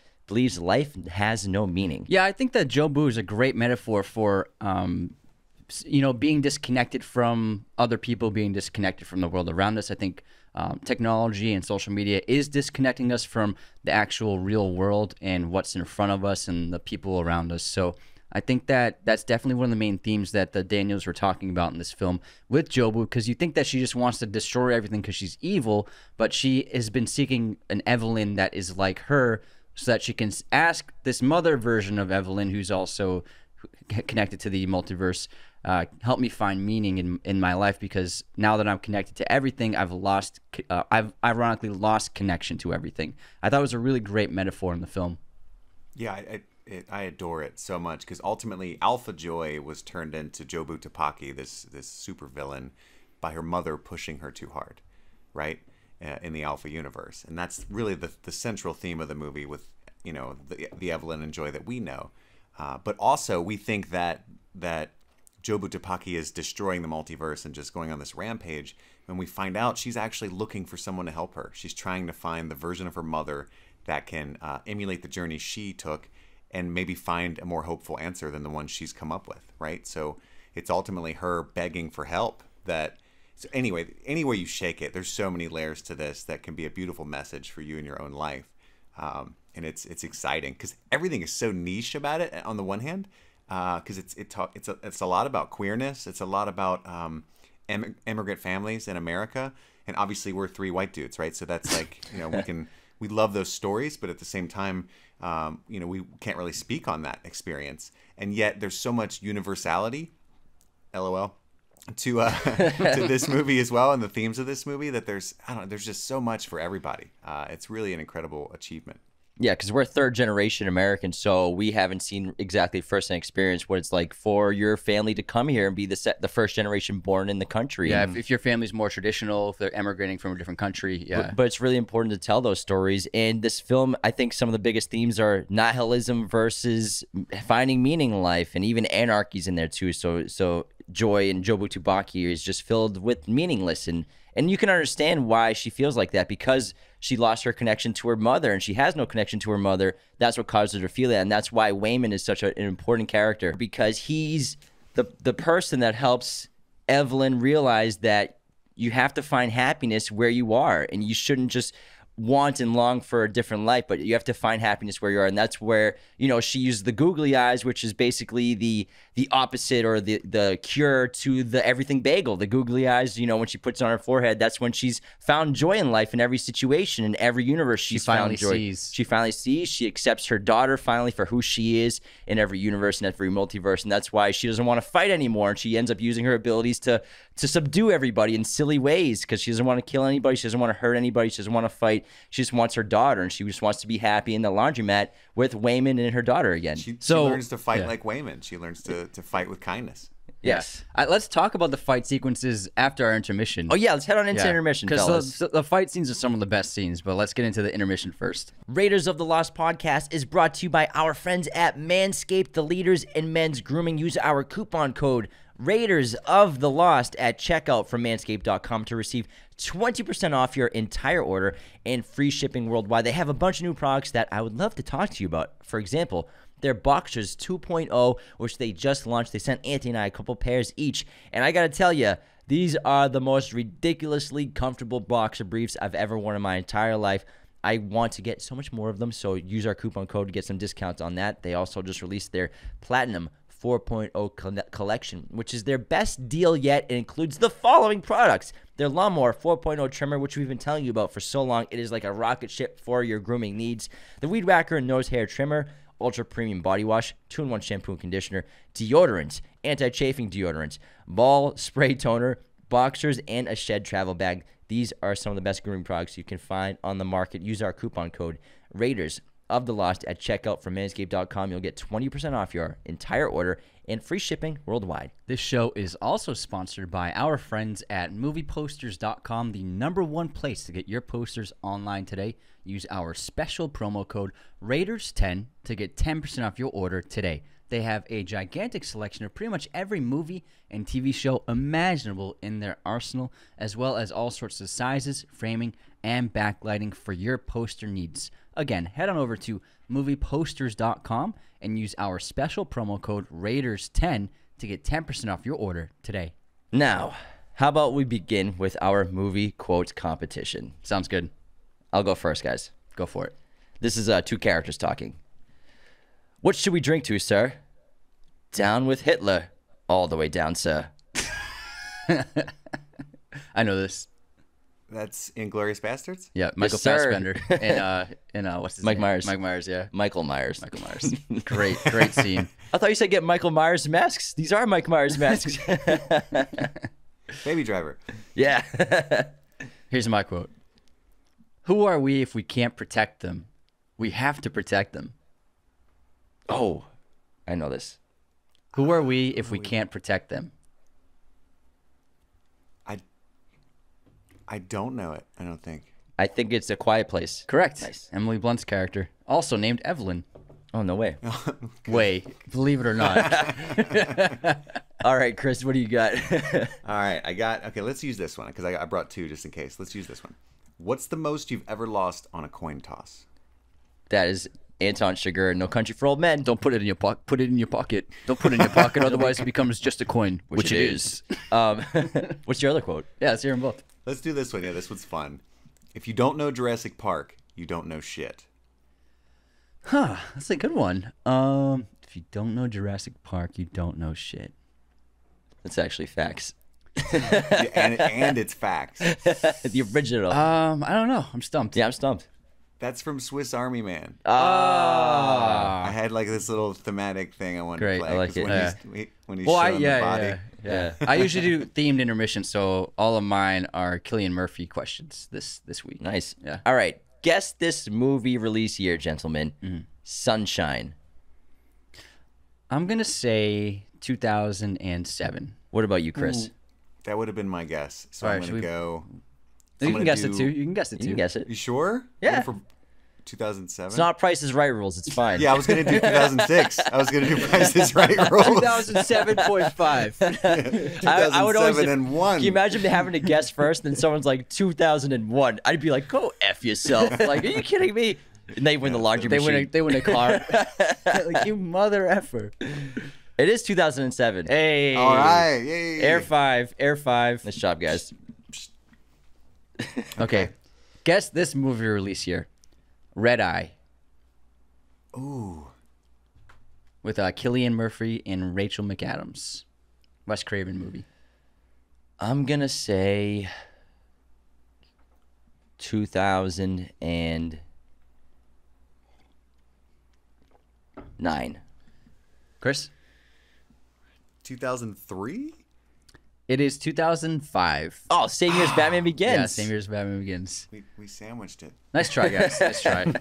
life has no meaning. Yeah, I think that Jobu is a great metaphor for, being disconnected from other people, being disconnected from the world around us. I think technology and social media is disconnecting us from the actual real world and what's in front of us and the people around us. So I think that that's definitely one of the main themes that the Daniels were talking about in this film with Jobu, because you think that she just wants to destroy everything because she's evil, but she has been seeking an Evelyn that is like her, so that she can ask this mother version of Evelyn, who's also connected to the multiverse, help me find meaning in my life, because now that I'm connected to everything, I've ironically lost connection to everything. I thought it was a really great metaphor in the film. Yeah, I adore it so much, because ultimately Alpha Joy was turned into Jobu Tupaki, this super villain, by her mother pushing her too hard, right? In the Alpha universe. And that's really the central theme of the movie, with the Evelyn and Joy that we know. But also we think that Jobu Tupaki is destroying the multiverse and just going on this rampage, when we find out she's actually looking for someone to help her. She's trying to find the version of her mother that can emulate the journey she took and maybe find a more hopeful answer than the one she's come up with, right? So it's ultimately her begging for help that... So anyway, any way you shake it, there's so many layers to this that can be a beautiful message for you in your own life. And it's exciting, because everything is so niche about it on the one hand, because it's a lot about queerness. It's a lot about immigrant families in America. And obviously we're three white dudes, right? So that's like, we love those stories, but at the same time, we can't really speak on that experience. And yet there's so much universality, LOL, to this movie as well, and the themes of this movie, that there's just so much for everybody. It's really an incredible achievement. Yeah, because we're third-generation Americans, so we haven't seen exactly first-hand experience what it's like for your family to come here and be the first generation born in the country. Yeah, if your family's more traditional, if they're emigrating from a different country, yeah. But it's really important to tell those stories. And this film, I think some of the biggest themes are nihilism versus finding meaning in life, and even anarchy's in there too. So Joy and Jobu Tupaki is just filled with meaningless, and you can understand why she feels like that, because she lost her connection to her mother, and she has no connection to her mother. That's what causes her to feel that, and that's why Wayman is such an important character, because he's the person that helps Evelyn realize that you have to find happiness where you are, and you shouldn't just want and long for a different life, but you have to find happiness where you are. And that's where, she uses the googly eyes, which is basically the opposite, or the cure to the everything bagel. The googly eyes, when she puts it on her forehead, that's when she's found joy in life, in every situation, in every universe. She finally sees. She finally sees. She accepts her daughter finally for who she is in every universe and every multiverse. And that's why she doesn't want to fight anymore. And she ends up using her abilities to subdue everybody in silly ways, because she doesn't want to kill anybody. She doesn't want to hurt anybody. She doesn't want to fight. She just wants her daughter, and she just wants to be happy in the laundromat with Wayman and her daughter again. She learns to fight like Wayman. She learns to fight with kindness. Yes. Let's talk about the fight sequences after our intermission. Oh, yeah. Let's head on into intermission, fellas. Because the fight scenes are some of the best scenes, but let's get into the intermission first. Raiders of the Lost podcast is brought to you by our friends at Manscaped, the leaders in men's grooming. Use our coupon code Raiders of the Lost at checkout from manscaped.com to receive 20% off your entire order and free shipping worldwide. They have a bunch of new products that I would love to talk to you about. For example, their Boxers 2.0, which they just launched. They sent Anthony and I a couple pairs each. And I got to tell you, these are the most ridiculously comfortable boxer briefs I've ever worn in my entire life. I want to get so much more of them, so use our coupon code to get some discounts on that. They also just released their Platinum 4.0 collection, which is their best deal yet. It includes the following products: Their Lawnmower 4.0 trimmer, which we've been telling you about for so long. It is like a rocket ship for your grooming needs. The Weed Whacker Nose Hair Trimmer, Ultra Premium Body Wash, 2-in-1 Shampoo and Conditioner, Deodorant, Anti-Chafing Deodorant, Ball Spray Toner, Boxers, and a Shed Travel Bag. These are some of the best grooming products you can find on the market. Use our coupon code Raiders of the Lost at checkout from manscaped.com. You'll get 20% off your entire order and free shipping worldwide. This show is also sponsored by our friends at movieposters.com, the #1 place to get your posters online today. Use our special promo code Raiders10 to get 10% off your order today. They have a gigantic selection of pretty much every movie and TV show imaginable in their arsenal, as well as all sorts of sizes, framing, and backlighting for your poster needs. Again, head on over to movieposters.com and use our special promo code Raiders10 to get 10% off your order today. Now, how about we begin with our movie quote competition? Sounds good. I'll go first, guys. Go for it. This is two characters talking. What should we drink to, sir? Down with Hitler. All the way down, sir. I know this. That's Inglourious Bastards? Yeah, Michael sir. Fassbender and what's his Mike name? Myers. Mike Myers, yeah. Michael Myers. Michael Myers. Great scene. I thought you said get Michael Myers masks. These are Mike Myers masks. Baby Driver. Yeah. Here's my quote. Who are we if we can't protect them? We have to protect them. Oh, I know this. Who are we if we can't protect them? I don't know it, I don't think. I think it's A Quiet Place. Correct. Nice. Emily Blunt's character, also named Evelyn. Oh, no way. Believe it or not. All right, Chris, what do you got? All right, okay, let's use this one because I brought two just in case. Let's use this one. What's the most you've ever lost on a coin toss? That is Anton Chigurh, No Country for Old Men. Don't put it in your pocket. Put it in your pocket. Don't put it in your pocket, otherwise it becomes just a coin, which it is. What's your other quote? Yeah, let's hear them both. Let's do this one. Yeah, this one's fun. If you don't know Jurassic Park, you don't know shit. Huh, that's a good one. If you don't know Jurassic Park, you don't know shit. That's actually facts. and it's facts. The original. I don't know. I'm stumped. Yeah, I'm stumped. That's from Swiss Army Man. Ah. I had like this little thematic thing I wanted Great, to play. I like 'cause it. When he's showing the body. Yeah. I usually do themed intermissions, so all of mine are Cillian Murphy questions this week. Nice. Yeah. All right. Guess this movie release year, gentlemen. Sunshine. I'm gonna say 2007. What about you, Chris? Ooh, that would have been my guess. So All I'm right, going to should we- go. You I'm can gonna guess it do- too. You can guess it You too. can guess it. You sure? Yeah. For 2007? It's not Price is Right rules. It's fine. Yeah, I was going to do 2006. I was going to do Price is Right rules. 2007.5. I would always. 2007 and 1. Can you imagine having to guess first, then someone's like 2001? I'd be like, go F yourself. Like, are you kidding me? And they win the laundry machine. They win a car. Like, you mother effer. It is 2007. Hey. All right. Yay. Air 5. Nice job, guys. Okay. Guess this movie release year. Red Eye. Ooh. With Cillian Murphy and Rachel McAdams. Wes Craven movie. I'm going to say 2009. Chris? 2003? It is 2005. Oh, same year as Batman Begins. Yeah, same year as Batman Begins. We sandwiched it. Nice try, guys. Nice try. All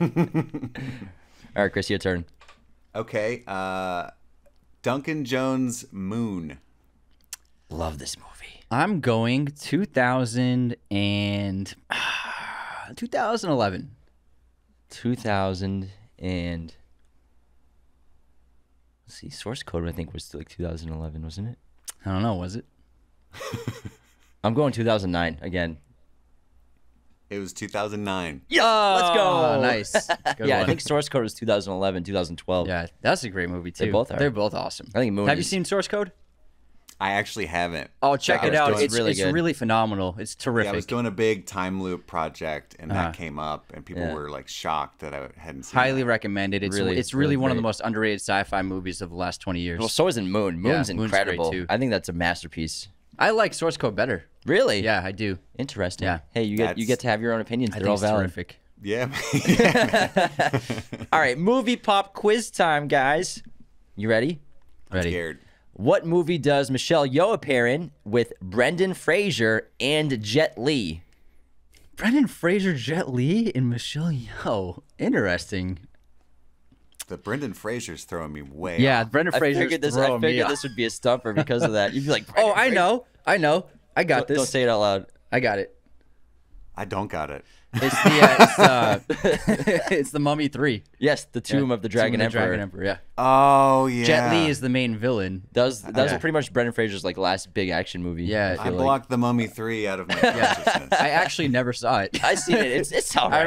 right, Chris, your turn. Okay. Duncan Jones' Moon. Love this movie. I'm going 2011. 2000 and let's see, source code I think was like 2011, wasn't it? I don't know. Was it? I'm going 2009 again. It was 2009. Yeah, let's go. Nice. Good Yeah, I one. think source code was 2011, 2012. Yeah, that's a great movie too. They both are. They're both awesome. I think Moon Have you is- seen Source Code? I actually haven't. Oh, check I it was out. doing- It's really good. really phenomenal. It's terrific. Yeah, I was doing a big time loop project, and Uh-huh. that came up, and people Yeah. were like shocked that I hadn't seen Highly that. recommended. It's Really, it's really really one of the great. most underrated sci-fi movies of the last 20 years. Well, so is in Moon. Moon's Moon's great, incredible. too. I think that's a masterpiece. I like source code better. Really? Yeah, I do. Interesting. Yeah. Hey, you get to have your own opinions. I They're think all it's valid. terrific. Yeah. All right, movie pop quiz time, guys. You ready? I'm Ready. scared. What movie does Michelle Yeoh appear in with Brendan Fraser and Jet Li? Brendan Fraser, Jet Li, and Michelle Yeoh. Interesting. The Brendan Fraser's throwing me way Yeah, off. Brendan I Fraser's figured throwing me off. this would be a stumper because of that. You'd be like, Oh, Brendan I Fraser. know. I got this. Don't say it out loud. I got it. I don't got it. It's it's the Mummy 3. Yes, the Tomb of the Dragon Tomb of the Emperor. Dragon Emperor, yeah. Oh, yeah. Jet Li is the main villain. That was Yeah. pretty much Brendan Fraser's like last big action movie. Yeah. I I feel like. blocked The Mummy 3 out of my consciousness. I actually never saw it. I seen it. It's all right.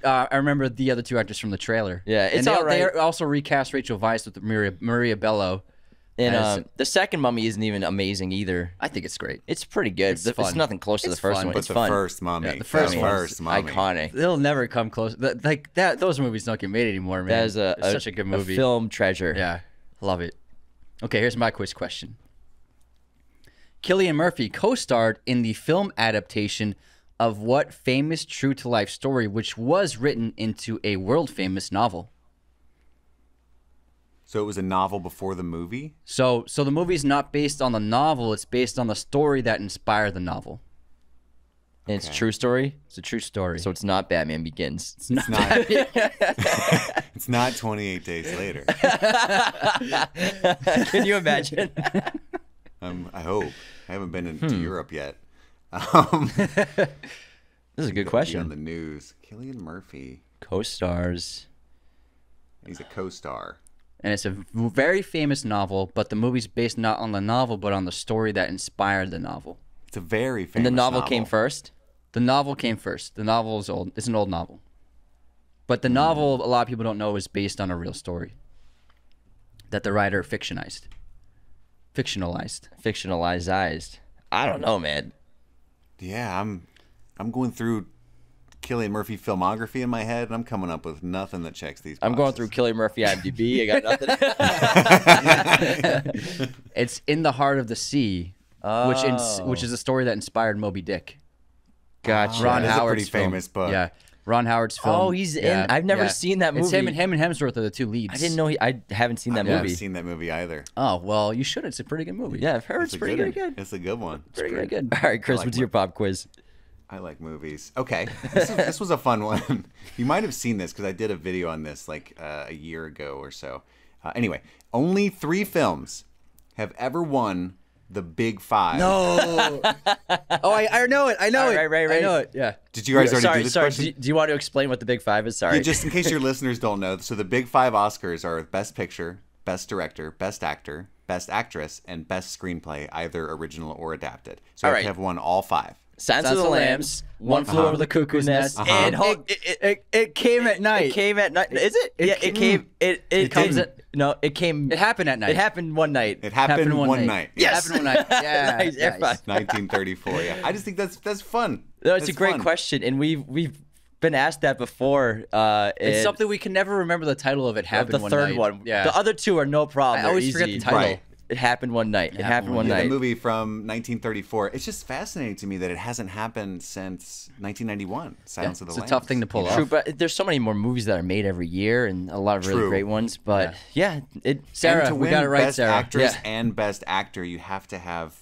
I remember the other two actors from the trailer. Yeah, it's and they, all right. They also recast Rachel Weisz with Maria Bello. And as- the second Mummy isn't even amazing either. I think it's great. It's pretty good. It's It's fun. nothing close to the It's first fun. one. But It's the fun. first Mummy. Yeah, the first the one's first Mummy. Iconic. They'll never come close. Like that. Those movies don't get made anymore, man. That is It's such a good movie. film treasure. Yeah, love it. Okay, here's my quiz question. Cillian Murphy co-starred in the film adaptation of what famous true-to-life story, which was written into a world-famous novel? So it was a novel before the movie? So the movie's not based on the novel; it's based on the story that inspired the novel. And it's a true story. It's a true story. So it's not Batman Begins. it's not. It's not 28 Days Later. Can you imagine? I hope. I haven't been into Europe yet. This is a good Be on question. the news. Cillian Murphy. Co-stars. He's a co-star. And it's a very famous novel, but the movie's based not on the novel, but on the story that inspired the novel. It's a very famous And the novel came first. The novel came first. The novel is old. It's an old novel. But the novel, a lot of people don't know, is based on a real story that the writer fictionalized. Fictionalized. I don't know, man. Yeah, I'm going through Cillian Murphy filmography in my head, and I'm coming up with nothing that checks these boxes. I'm going through Cillian Murphy IMDb. I got nothing. It's In the Heart of the Sea, which is a story that inspired Moby Dick. Gotcha. Ron That's a Howard's pretty film. famous book. Yeah, Ron Howard's film. Oh, he's in- I've never seen that It's him movie. and Hemsworth are the two leads. I didn't know. I haven't seen that I haven't movie. seen that movie either. Oh well, you should. It's a pretty good movie. Yeah, I've heard it's a pretty good good. one. It's a good one. pretty good. All right, Chris, I like what's your pop quiz? I like movies. Okay, this was a fun one. You might have seen this because I did a video on this like a year ago or so. Anyway, only 3 films have ever won the Big Five. No. Oh, I know it. I know All it. right. I know it. Yeah. Did you guys already sorry, do this sorry. question? Do you want to explain what the Big Five is? Sorry. Yeah, just in case your listeners don't know. So the Big Five Oscars are Best Picture, Best Director, Best Actor, Best Actress, and Best Screenplay, either original or adapted. So All you right. have to have won all 5. Silence of the Lambs, One Flew Over the Cuckoo's Nest, and It came at night. it came at night. Is it? Yeah, it came. It comes didn't. No, it came. It happened at night. It happened one night. It happened one night. It happened one night. Yeah. Nice, nice. F5. 1934. Yeah, I just think that's fun. No, it's That's a great fun. question, and we've been asked that before. It's something we can never remember the title of. It happened the one third night. one. Yeah. The other two are no problem. I They're always forget easy. the title. Right. It happened one night. It happened one Yeah, night. the movie from 1934. It's just fascinating to me that it hasn't happened since 1991. Silence of the It's a Lambs. tough thing to pull True, off. but there's so many more movies that are made every year, and a lot of really True. great ones. But yeah, it. Sarah, And to we win got it right, Best Sarah. Actress Yeah. and Best Actor, you have to have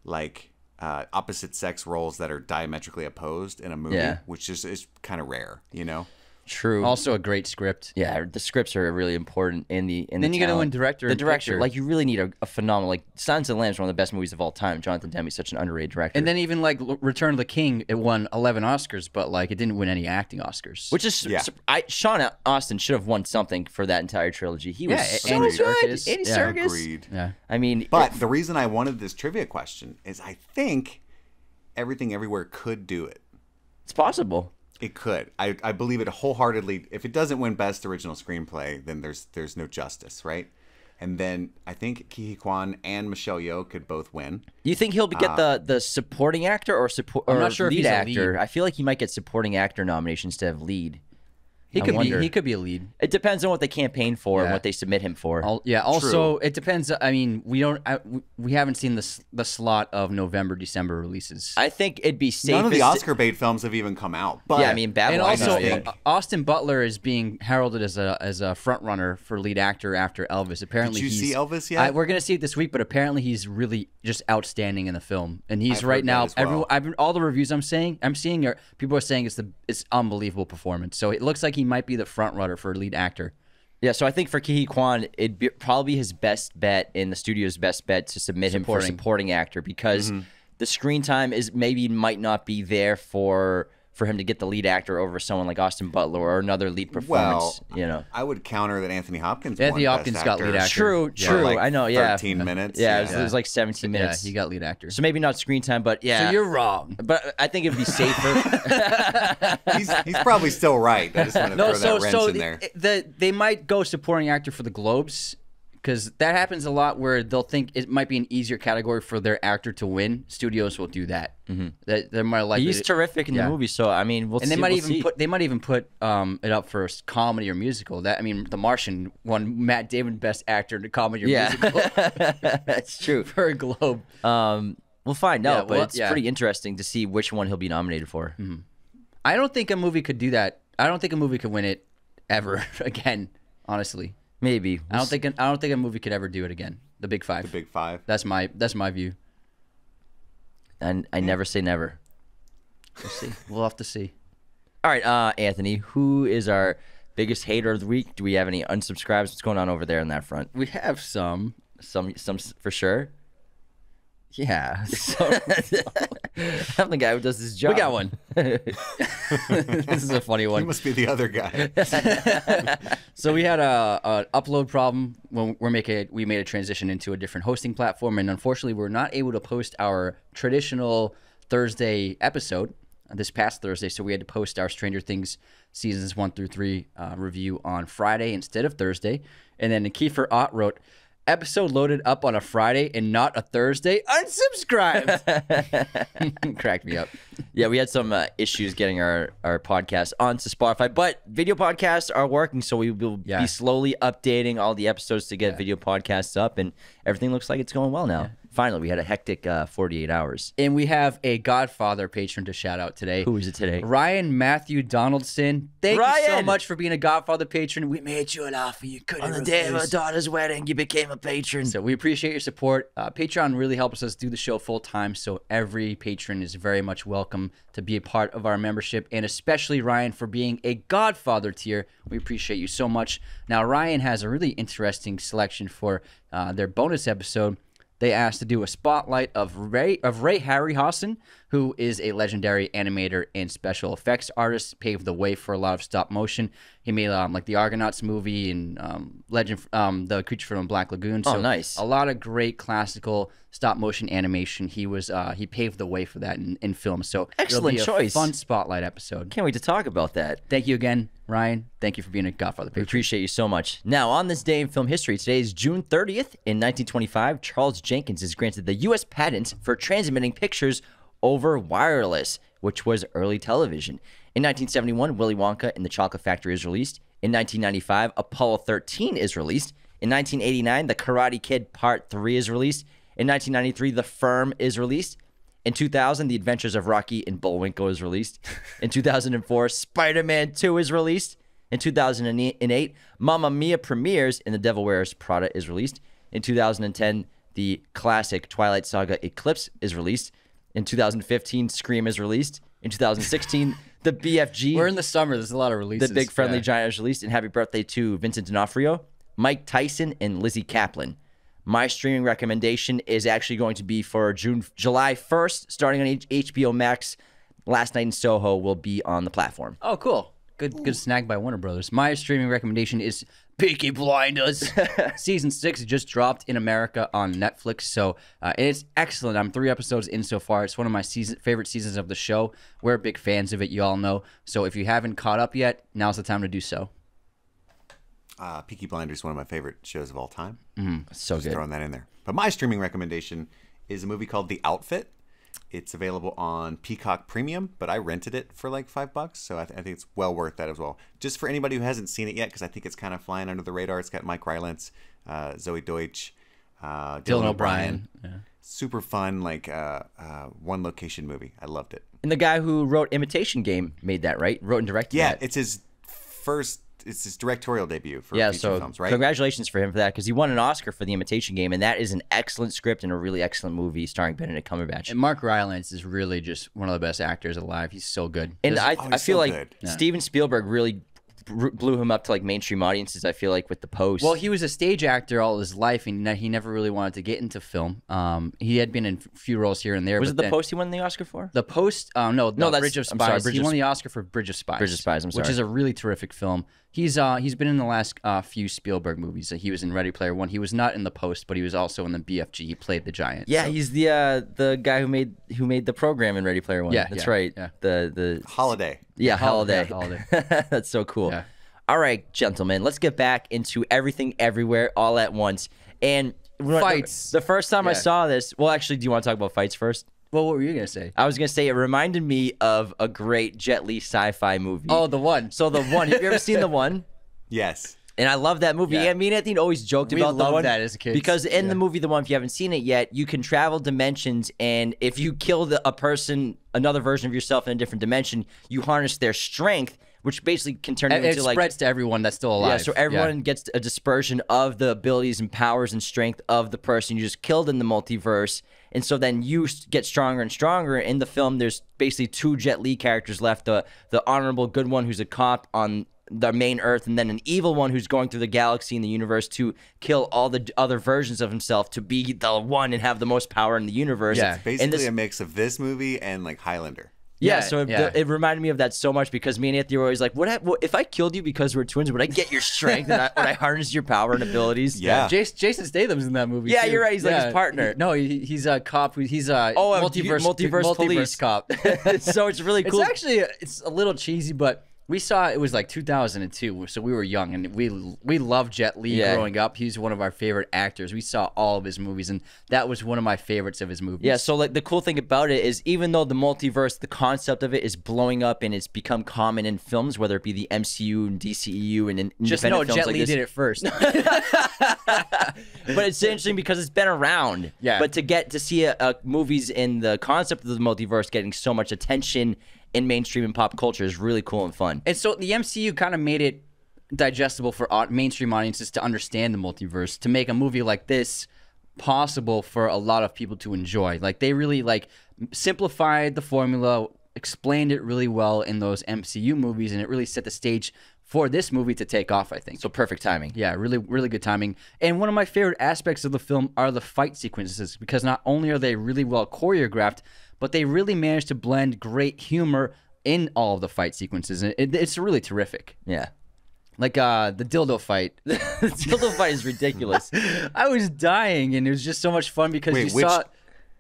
like opposite sex roles that are diametrically opposed in a movie, Yeah. which is kind of rare, you know. True. Also a great script. Yeah, the scripts are really important in the Then you gotta win director The and director, picture. like you really need a phenomenal. Like Silence of the Lambs, is one of the best movies of all time. Jonathan Demme's such an underrated director. And then even like Return of the King, it won 11 Oscars, but like it didn't win any acting Oscars. which is Yeah. Sean Austin should have won something for that entire trilogy. He was Yeah, so Andy good. Serkis. Andy Yeah. Serkis. Agreed. yeah. I mean, But the reason I wanted this trivia question is I think Everything Everywhere could do it. it's possible. It could. I believe it wholeheartedly. If it doesn't win Best Original Screenplay, then there's no justice, right? And then I think Ke Huy Quan and Michelle Yeoh could both win. You think he'll get the supporting actor or I'm not sure if lead he's a actor? lead. I feel like he might get supporting actor nomination instead of lead. He I could wonder. he could be a lead. It depends on what they campaign for and Yeah. what they submit him for. Also, it depends. I mean, we haven't seen the slot of November, December releases. I think it'd be safest. None of the Oscar bait films have even come out. But Yeah, I mean, And Babylon. also, think- Austin Butler is being heralded as a front runner for lead actor after Elvis. Apparently, Did you he's, see Elvis yet? We're gonna see it this week, but apparently he's really just outstanding in the film. And he's I've right heard now. that as well. All the reviews I'm seeing are people are saying it's unbelievable performance. So it looks like he might be the front runner for lead actor. Yeah, so I think for Ke Kwan, it'd be probably his best bet in the studio's best bet to submit him for supporting actor because the screen time might not be there for him to get the lead actor over someone like Austin Butler or another lead performance. Well, I would counter that Anthony Hopkins. Anthony won Hopkins Best got lead actor. True. for like I know. Yeah, 13 minutes. Yeah, it was like 17 Yeah, minutes. he got lead actor. So maybe not screen time, but yeah. So you're wrong. But I think it'd be safer. He's probably still right. I just want to throw that wrench in there. They might go supporting actor for the Globes because that happens a lot where they'll think it might be an easier category for their actor to win. Studios will do that. They're more likely. He's terrific in the movie, so I mean, we'll And see. they might even put it up for comedy or musical. The Martian won Matt Damon Best Actor in a comedy or musical That's true. for a Globe. We'll find Yeah, out, but well, it's yeah. pretty interesting to see which one he'll be nominated for. I don't think a movie could do that. I don't think a movie could win it ever again. Honestly, Maybe. I don't think a movie could ever do it again. The Big Five. The Big Five. That's my view. And I never say never. We'll see. We'll have to see. All right, Anthony, who is our biggest hater of the week? Do we have any unsubscribes? What's going on over there on that front? We have some. Some for sure. Yeah. I'm the guy who does his job. We got one. This is a funny He one. must be the other guy. So we had an upload problem when we made a transition into a different hosting platform, and unfortunately, we're not able to post our traditional Thursday episode this past Thursday. So we had to post our Stranger Things seasons 1 through 3 review on Friday instead of Thursday. And then Kiefer Ott wrote, "Episode loaded up on a Friday and not a Thursday. Unsubscribed." Cracked me up. Yeah, we had some issues getting our podcast onto Spotify, but video podcasts are working, so we will be slowly updating all the episodes to get video podcasts up, and everything looks like it's going well now. Finally, we had a hectic 48 hours. And we have a Godfather patron to shout out today. Who is it today? Ryan Matthew Donaldson. Thank you so Ryan! much for being a Godfather patron. We made you an offer you couldn't On the day of our refuse. daughter's wedding, you became a patron. So we appreciate your support. Patreon really helps us do the show full time, so every patron is very much welcome to be a part of our membership, and especially Ryan for being a Godfather tier. We appreciate you so much. Now, Ryan has a really interesting selection for their bonus episode. They asked to do a spotlight of Ray Harryhausen, who is a legendary animator and special effects artist, paved the way for a lot of stop motion. He made like the Argonauts movie and the Creature from the Black Lagoon. So nice. A lot of great classical stop motion animation. He paved the way for that in film. So Excellent it'll be a choice. fun spotlight episode. Can't wait to talk about that. Thank you again, Ryan. Thank you for being a Godfather We patron. appreciate you so much. Now, on this day in film history, today is June 30th. In 1925, Charles Jenkins is granted the U.S. patent for transmitting pictures over wireless, which was early television. In 1971, Willy Wonka and the Chocolate Factory is released. In 1995, Apollo 13 is released. In 1989, The Karate Kid Part 3 is released. In 1993, The Firm is released. In 2000, The Adventures of Rocky and Bullwinkle is released. In 2004, Spider-Man 2 is released. In 2008, Mamma Mia premieres and The Devil Wears Prada is released. In 2010, the classic Twilight Saga Eclipse is released. In 2015, Scream is released. In 2016, the BFG, We're in the summer. There's a lot of releases. The Big Friendly Yeah. Giant, is released. And happy birthday to Vincent D'Onofrio, Mike Tyson, and Lizzie Kaplan. My streaming recommendation is actually going to be for July 1st, starting on HBO Max. Last Night in Soho will be on the platform. Oh, cool. Good snag by Warner Brothers. My streaming recommendation is Peaky Blinders. Season 6 just dropped in America on Netflix, so and it's excellent. I'm 3 episodes in so far. It's one of my favorite seasons of the show. We're big fans of it, you all know. So if you haven't caught up yet, now's the time to do so. Peaky Blinders is one of my favorite shows of all time. So Just good. throwing that in there. But my streaming recommendation is a movie called The Outfit. It's available on Peacock Premium, but I rented it for like $5, so I think it's well worth that as well. Just for anybody who hasn't seen it yet, because I think it's kind of flying under the radar. It's got Mike Rylance, Zoe Deutsch, Dylan O'Brien. Yeah. Super fun, like one location movie. I loved it. And the guy who wrote Imitation Game made that, right? Wrote and directed that. It's his first. It's his directorial debut for feature so films, right? Congratulations for him for that, because he won an Oscar for The Imitation Game, and that is an excellent script and a really excellent movie starring Benedict Cumberbatch. And Mark Rylance is really just one of the best actors alive. He's so good. And I feel so like good. Steven Spielberg really blew him up to like mainstream audiences, I feel like, with The Post. Well, he was a stage actor all his life, and he never really wanted to get into film. He had been in a few roles here and there. Was it The Post he won the Oscar for? The Post? No, that's Bridge of Spies. I'm sorry, He won the Oscar for Bridge of Spies. Bridge of Spies, I'm sorry. Which is a really terrific film. He's been in the last few Spielberg movies. He was in Ready Player One. He was not in The Post, but he was also in the BFG. He played the giant. Yeah, so. He's the guy who made the program in Ready Player One. Yeah, that's yeah, right. yeah. Holiday. Holiday. Holiday. That's so cool. Yeah. All right, gentlemen, let's get back into Everything Everywhere All at Once. And fights. The first time I saw this, well, actually, do you want to talk about fights first? Well, what were you gonna say? I was gonna say it reminded me of a great Jet Li sci-fi movie. Oh, The One. So The One. Have you ever seen The One? Yes. And I love that movie. Yeah. And me and Anthony always joked We about The loved One. that as kids. Because in the movie The One, if you haven't seen it yet, you can travel dimensions, and if you kill a person, another version of yourself in a different dimension, you harness their strength, which basically can turn And into it like spreads to everyone that's still alive. yeah, so everyone gets a dispersion of the abilities and powers and strength of the person you just killed in the multiverse. And so then you get stronger and stronger. In the film, there's basically two Jet Li characters left, the honorable good one who's a cop on the main Earth, and then an evil one who's going through the galaxy and the universe to kill all the other versions of himself to be the one and have the most power in the universe. Yeah. It's basically a mix of this movie and like Highlander. Yeah, so it reminded me of that so much, because me and Anthony were always like, what if I killed you because we're twins, would I get your strength and would I harness your power and abilities? Yeah. Jason Statham's in that movie. Yeah, too. you're right. He's like his partner. No, he's a cop. He's a multiverse police cop. So it's really cool. It's a little cheesy, but we saw it was like 2002, so we were young, and we loved Jet Li growing up. He's one of our favorite actors. We saw all of his movies, and that was one of my favorites of his movies. Yeah, so like the cool thing about it is, even though the multiverse, the concept of it is blowing up and it's become common in films, whether it be the MCU and DCEU and in just independent know films Jet like Li this. did it first. But it's interesting because it's been around. Yeah. But to get to see movies in the concept of the multiverse getting so much attention in mainstream and pop culture is really cool and fun. And so the MCU kind of made it digestible for mainstream audiences to understand the multiverse, to make a movie like this possible for a lot of people to enjoy. Like, they really simplified the formula, explained it really well in those MCU movies, and it really set the stage for this movie to take off, I think. So perfect timing. Yeah, really, really good timing. And one of my favorite aspects of the film are the fight sequences, because not only are they really well choreographed, but they really managed to blend great humor in all of the fight sequences. And it's really terrific. Yeah. Like the dildo fight. The dildo fight is ridiculous. I was dying, and it was just so much fun because Wait,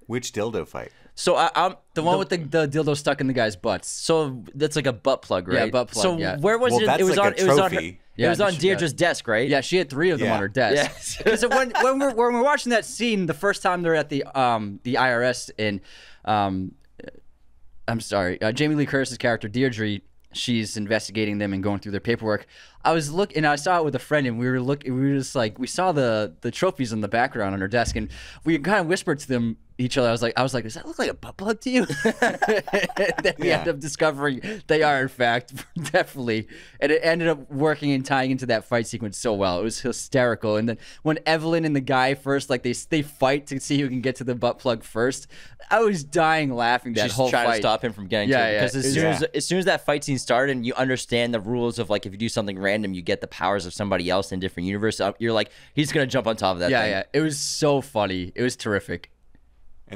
which dildo fight? So I'm the one with the dildo stuck in the guy's butts. So that's like a butt plug, right? Yeah, butt plug. So yeah. where was Well, it? that's It was like on. a It was on. trophy. It was on Yeah, Deirdre's desk, right? Yeah, she had 3 of them Yeah. on her desk. Yes. Because when we're watching that scene, the first time they're at the IRS, and I'm sorry, Jamie Lee Curtis's character Deirdre, she's investigating them and going through their paperwork. I was looking, and I saw it with a friend, and we were just like, we saw the trophies in the background on her desk, and we kind of whispered to them each other. I was like, does that look like a butt plug to you? Then we ended up discovering they are, in fact, definitely. And it ended up working and tying into that fight sequence so well. It was hysterical. And then when Evelyn and the guy first, like, they fight to see who can get to the butt plug first, I was dying laughing that She's whole trying fight. to stop him from getting to it. Because as soon as that fight scene started and you understand the rules of, like, if you do something random, you get the powers of somebody else in a different universe, you're like, he's going to jump on top of that thing. Yeah. It was so funny. It was terrific.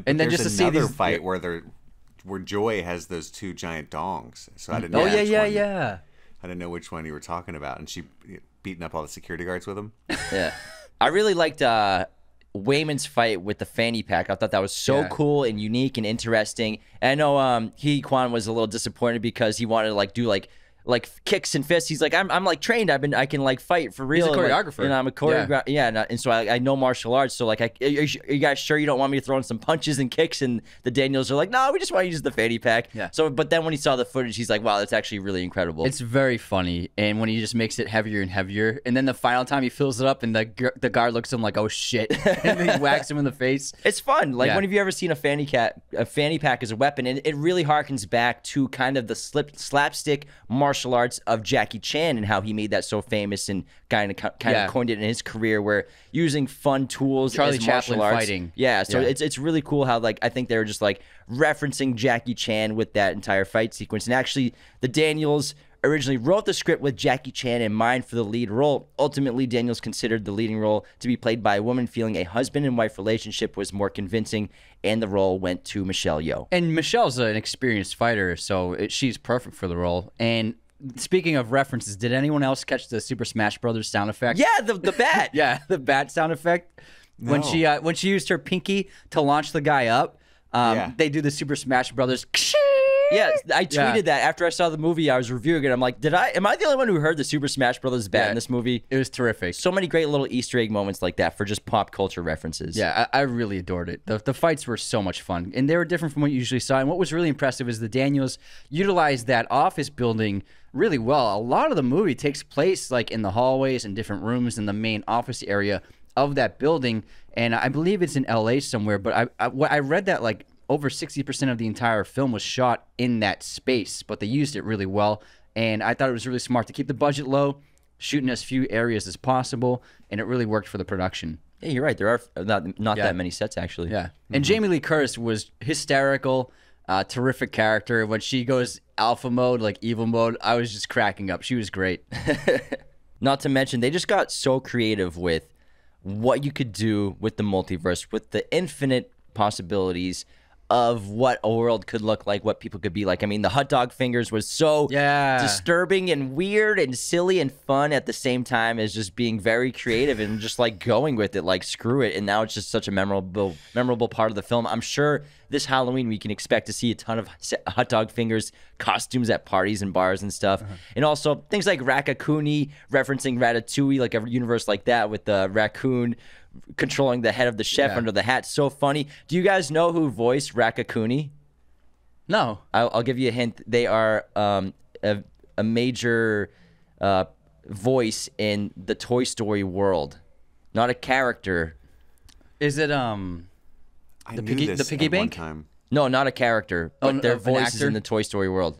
And then just to see another these fight where Joy has those 2 giant dongs. So I didn't Oh, know which one. yeah. I didn't know which one you were talking about, and she beating up all the security guards with him. Yeah. I really liked Wayman's fight with the fanny pack. I thought that was so cool and unique and interesting. And I know Kwan was a little disappointed because he wanted to do like kicks and fists. He's like, I'm like trained. I can like fight for real. He's a choreographer. Like, and I'm a choreographer. Yeah. And so I know martial arts. So like, are you guys sure you don't want me to throw in some punches and kicks? And the Daniels are like, no, we just want to use the fanny pack. Yeah. So, but then when he saw the footage, he's like, wow, that's actually really incredible. It's very funny, and when he just makes it heavier and heavier, and then the final time he fills it up, and the guard looks at him like, oh shit, and then he whacks him in the face. It's fun. Like, when have you ever seen a fanny pack as a weapon? And it really harkens back to kind of the slapstick martial arts of Jackie Chan and how he made that so famous and kind of coined it in his career, where using fun tools Charlie as Chaplin martial arts. fighting. Yeah, so it's really cool how, like, I think they were just like referencing Jackie Chan with that entire fight sequence. And actually, the Daniels originally wrote the script with Jackie Chan in mind for the lead role. Ultimately, Daniels considered the leading role to be played by a woman, feeling a husband and wife relationship was more convincing, and the role went to Michelle Yeoh. And Michelle's an experienced fighter, so she's perfect for the role. And speaking of references, did anyone else catch the Super Smash Brothers sound effect? Yeah, the bat. Yeah, the bat sound effect. No. When she used her pinky to launch the guy up, they do the Super Smash Brothers. Yeah, I tweeted that after I saw the movie. I was reviewing it. I'm like, am I the only one who heard the Super Smash Brothers bat in this movie? It was terrific. So many great little Easter egg moments like that for just pop culture references. Yeah, I really adored it. The fights were so much fun, and they were different from what you usually saw. And what was really impressive is the Daniels utilized that office building really well. A lot of the movie takes place like in the hallways and different rooms in the main office area of that building, and I believe it's in LA somewhere. But I read that like over 60% of the entire film was shot in that space, but they used it really well. And I thought it was really smart to keep the budget low, shoot in as few areas as possible, and it really worked for the production. Yeah, you're right. There are not that many sets, actually. Yeah. And Jamie Lee Curtis was hysterical, terrific character. When she goes alpha mode, like evil mode, I was just cracking up. She was great. Not to mention, they just got so creative with what you could do with the multiverse, with the infinite possibilities of what a world could look like, what people could be like. I mean, the hot dog fingers was so disturbing and weird and silly and fun at the same time as just being very creative and just like going with it, like screw it. And now it's just such a memorable part of the film. I'm sure this Halloween we can expect to see a ton of hot dog fingers costumes at parties and bars and stuff. And also things like Raccacoonie referencing Ratatouille, like a universe like that with the raccoon controlling the head of the chef under the hat. So funny. Do you guys know who voiced Raccacoonie? No. I'll give you a hint. They are a major voice in the Toy Story world. Not a character. Is it I the knew piggy this the piggy at one bank? time. No, not a character. But their an voices actor? in the Toy Story world.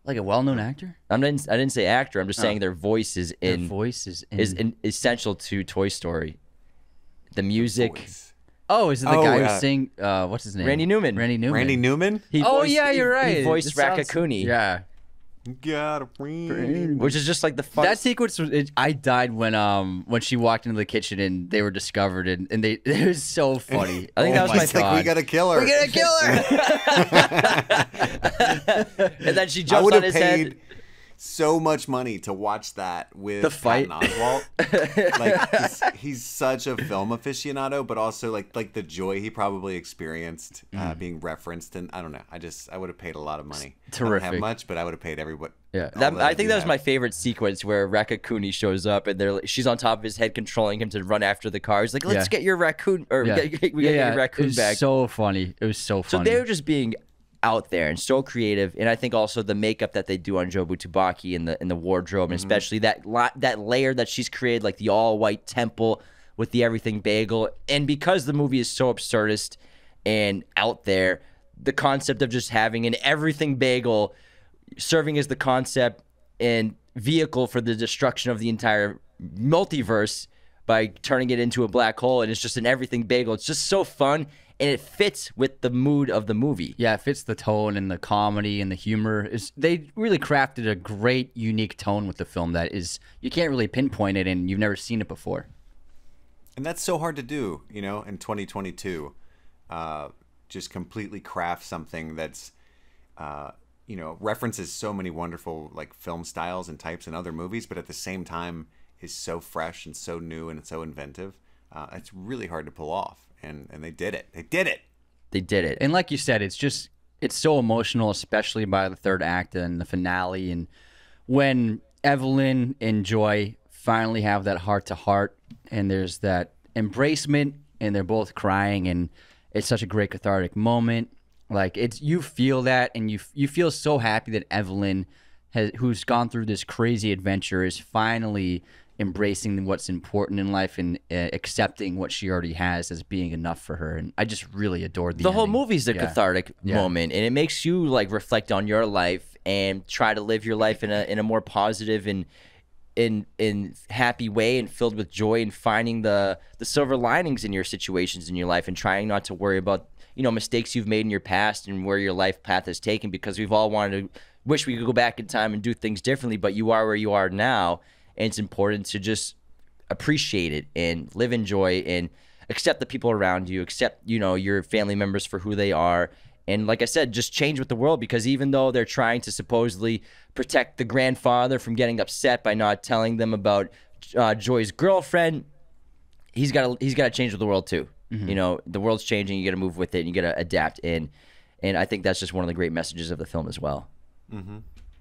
Like a well-known actor? I didn't say actor. I'm just saying their voices Their in voice is essential to Toy Story. The music. Voice. Oh, is it the guy yeah. who's saying what's his name? Randy Newman. Randy Newman. Randy Newman? He Oh voiced- yeah, you're right. He voiced It sounds- Raccacoonie. Yeah. Got a friend. Which is just like the fun. That sequence was I died when she walked into the kitchen and they were discovered and it was so funny. I think that was my It's like, we gotta kill her. We're gonna kill her. And then she I jumps would on have his paid head. so much money to watch that with The fight. Patton Oswalt. Like he's such a film aficionado, but also like the joy he probably experienced being referenced. And I don't know. I would have paid a lot of money. I don't Terrific. have much, but I would have paid everybody. Yeah. I think that was my favorite sequence where Raccacoonie shows up and she's on top of his head controlling him to run after the car. He's like, let's get your raccoon, or we gotta get your raccoon it was back. so funny. It was so So funny. they were just being out there and so creative, and I think also the makeup that they do on Jobu Tubaki in the wardrobe, and especially that layer that she's created, like the all white temple with the everything bagel, and because the movie is so absurdist and out there, the concept of just having an everything bagel serving as the concept and vehicle for the destruction of the entire multiverse by turning it into a black hole, and it's just an everything bagel. It's just so fun. And it fits with the mood of the movie. Yeah, it fits the tone and the comedy and the humor. They really crafted a great, unique tone with the film that is, you can't really pinpoint it and you've never seen it before. And that's so hard to do, in 2022. Just completely craft something that's, references so many wonderful like film styles and types in other movies, but at the same time is so fresh and so new and so inventive. It's really hard to pull off. And they did it. They did it. They did it. And like you said, it's so emotional, especially by the third act and the finale. And when Evelyn and Joy finally have that heart to heart, and there's that embracement, and they're both crying, and it's such a great cathartic moment. Like, you feel that, and you feel so happy that Evelyn, who's gone through this crazy adventure, is finally embracing what's important in life and accepting what she already has as being enough for her. And I just really adored the whole ending. movie's a cathartic moment, and it makes you like reflect on your life and try to live your life in a more positive and in happy way, and filled with joy, and finding the silver linings in your situations in your life, and trying not to worry about mistakes you've made in your past and where your life path has taken, because we've all wanted to wish we could go back in time and do things differently, but you are where you are now, and it's important to just appreciate it and live in joy and accept the people around you, accept your family members for who they are. And like I said, just change with the world, because even though they're trying to supposedly protect the grandfather from getting upset by not telling them about Joy's girlfriend, he's got to change with the world too. The world's changing. You got to move with it, and you got to adapt. And I think that's just one of the great messages of the film as well.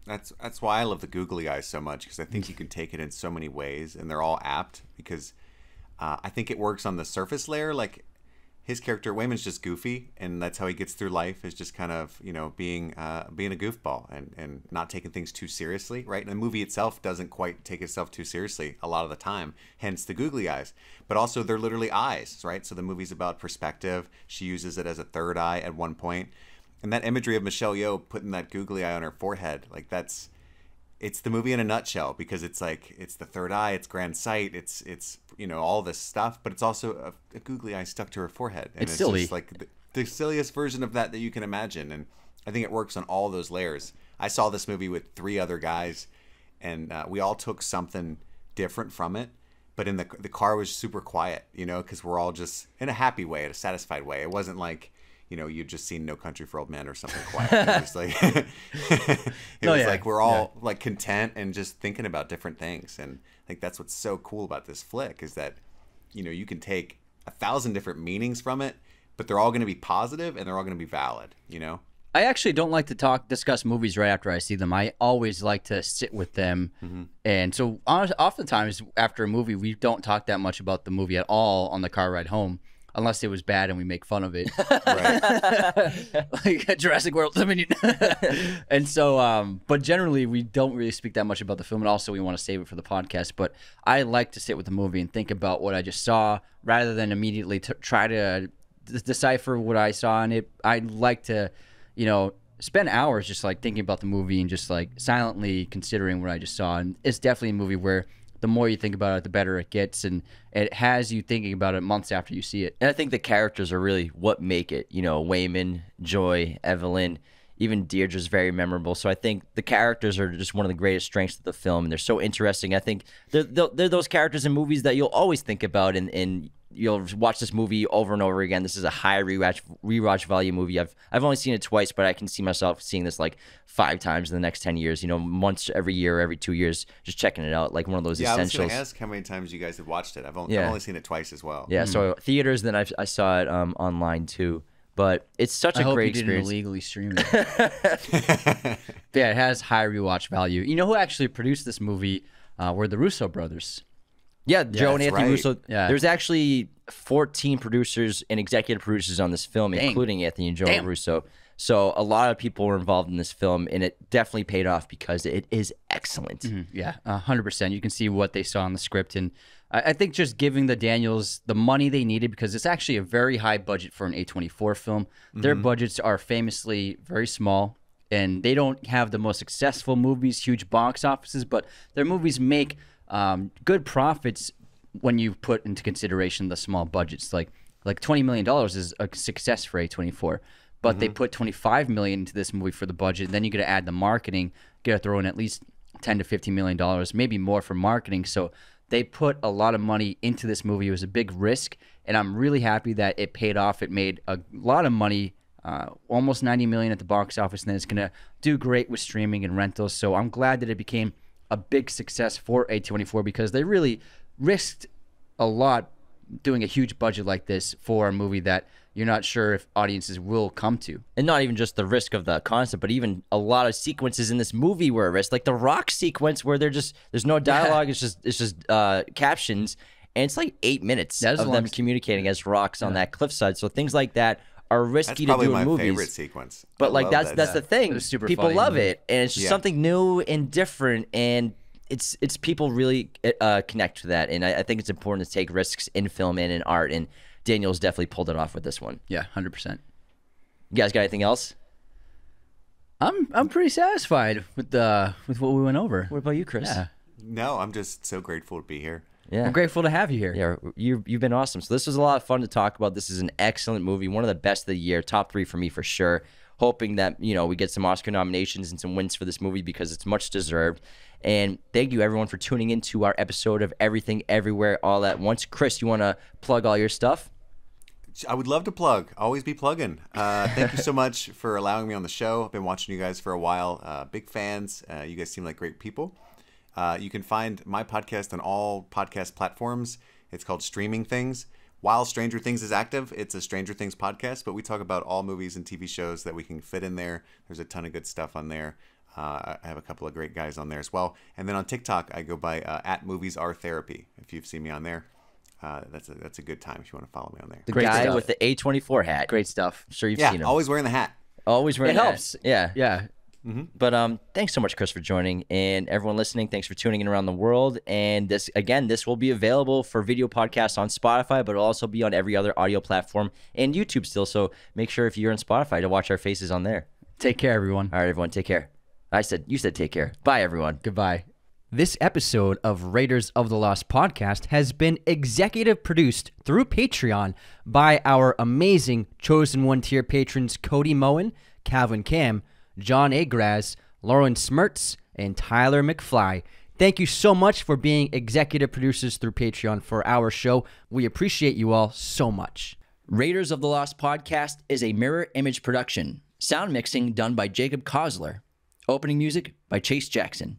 That's why I love the googly eyes so much, because I think you can take it in so many ways, and they're all apt, because I think it works on the surface layer. Like, his character Wayman's just goofy, and that's how he gets through life, is just kind of being a goofball and not taking things too seriously, right? And the movie itself doesn't quite take itself too seriously a lot of the time, hence the googly eyes. But also, they're literally eyes, right? So the movie's about perspective. She uses it as a third eye at one point, and that imagery of Michelle Yeoh putting that googly eye on her forehead, like, it's the movie in a nutshell, because it's like, it's the third eye, it's grand sight, it's all this stuff, but it's also a googly eye stuck to her forehead, and it's silly. just like the silliest version of that you can imagine. And I think it works on all those layers. I saw this movie with 3 other guys, and we all took something different from it, but in the car was super quiet, because we're all just in a happy way, in a satisfied way. It wasn't like you'd just seen No Country for Old Men or something quiet. It was like, like we're all like content and just thinking about different things. And I think that's what's so cool about this flick, is that, you can take 1,000 different meanings from it, but they're all going to be positive and they're all going to be valid, I actually don't like to discuss movies right after I see them. I always like to sit with them. And so oftentimes after a movie, we don't talk that much about the movie at all on the car ride home, unless it was bad and we make fun of it. Right. Like Jurassic World Dominion. And so, but generally we don't really speak that much about the film, and also we want to save it for the podcast. But I like to sit with the movie and think about what I just saw, rather than immediately try to decipher what I saw in it. I like to, spend hours just like thinking about the movie and just like silently considering what I just saw. And it's definitely a movie where the more you think about it, the better it gets, and it has you thinking about it months after you see it. And I think the characters are really what make it. Wayman, Joy, Evelyn, even Deirdre's very memorable. So I think the characters are just one of the greatest strengths of the film, and they're so interesting. I think they're those characters in movies that you'll always think about, and you'll watch this movie over and over again. This is a high rewatch value movie. I've only seen it twice, but I can see myself seeing this like 5 times in the next 10 years. once every year, every 2 years, just checking it out, like one of those essentials. I was going to ask how many times you guys have watched it. I've only seen it twice as well. Yeah, so theaters, then I saw it online too. But it's such a great experience. I hope you didn't illegally stream it. Yeah, it has high rewatch value. You know who actually produced this movie were the Russo brothers. Yeah, Joe and Anthony Russo. Yeah. There's actually 14 producers and executive producers on this film, including Anthony and Joe Russo. So a lot of people were involved in this film, and it definitely paid off because it is excellent. Yeah, 100%. You can see what they saw in the script, and I think just giving the Daniels the money they needed, because it's actually a very high budget for an A24 film. Their budgets are famously very small, and they don't have the most successful movies, huge box offices, but their movies make good profits when you put into consideration the small budgets. Like $20 million is a success for A24, but they put $25 million into this movie for the budget. And then you got to add the marketing, got to throw in at least $10 to $15 million, maybe more for marketing. So they put a lot of money into this movie. It was a big risk, and I'm really happy that it paid off. It made a lot of money, almost $90 million at the box office, and then it's going to do great with streaming and rentals. So I'm glad that it became a big success for A24, because they really risked a lot doing a huge budget like this for a movie that you're not sure if audiences will come to. And not even just the risk of the concept, but even a lot of sequences in this movie were a risk. Like the rock sequence where there's no dialogue, it's just captions, and it's like 8 minutes of them communicating as rocks on that cliffside. So things like that are risky to do in movies. That's probably my favorite sequence. But like that's the thing. Super People funny. love it, and it's just something new and different, and it's people really connect to that. And I think it's important to take risks in film and in art, and Daniel's definitely pulled it off with this one. Yeah, 100%. You guys got anything else? I'm pretty satisfied with what we went over. What about you, Chris? Yeah. No, I'm just so grateful to be here. Yeah. I'm grateful to have you here. Yeah, you've been awesome. So this was a lot of fun to talk about. This is an excellent movie, one of the best of the year, top 3 for me for sure. Hoping that we get some Oscar nominations and some wins for this movie because it's much deserved. And thank you everyone for tuning into our episode of Everything Everywhere All at Once. Chris, you want to plug all your stuff? I would love to plug. Always be plugging. Thank you so much for allowing me on the show. I've been watching you guys for a while. Big fans. You guys seem like great people. You can find my podcast on all podcast platforms. It's called Streaming Things. While Stranger Things is active, it's a Stranger Things podcast, but we talk about all movies and TV shows that we can fit in there. There's a ton of good stuff on there. I have a couple of great guys on there as well. And then on TikTok, I go by @MoviesAreTherapy. If you've seen me on there, that's a good time if you want to follow me on there. The Great guy stuff. with the A24 hat. Great stuff. I'm sure you've Yeah, seen him. always wearing the hat. Always wearing It that. helps. Yeah. Yeah. But thanks so much, Chris, for joining, and everyone listening. Thanks for tuning in around the world. And this will be available for video podcasts on Spotify, but it'll also be on every other audio platform and YouTube still. So make sure if you're on Spotify to watch our faces on there. Take care, everyone. All right, everyone, take care. You said take care. Bye, everyone. Goodbye. This episode of Raiders of the Lost podcast has been executive produced through Patreon by our amazing Chosen One tier patrons Cody Moen, Calvin Cam, John A. Graz, Lauren Smertz, and Tyler McFly. Thank you so much for being executive producers through Patreon for our show. We appreciate you all so much. Raiders of the Lost podcast is a mirror image production. Sound mixing done by Jacob Kossler. Opening music by Chase Jackson.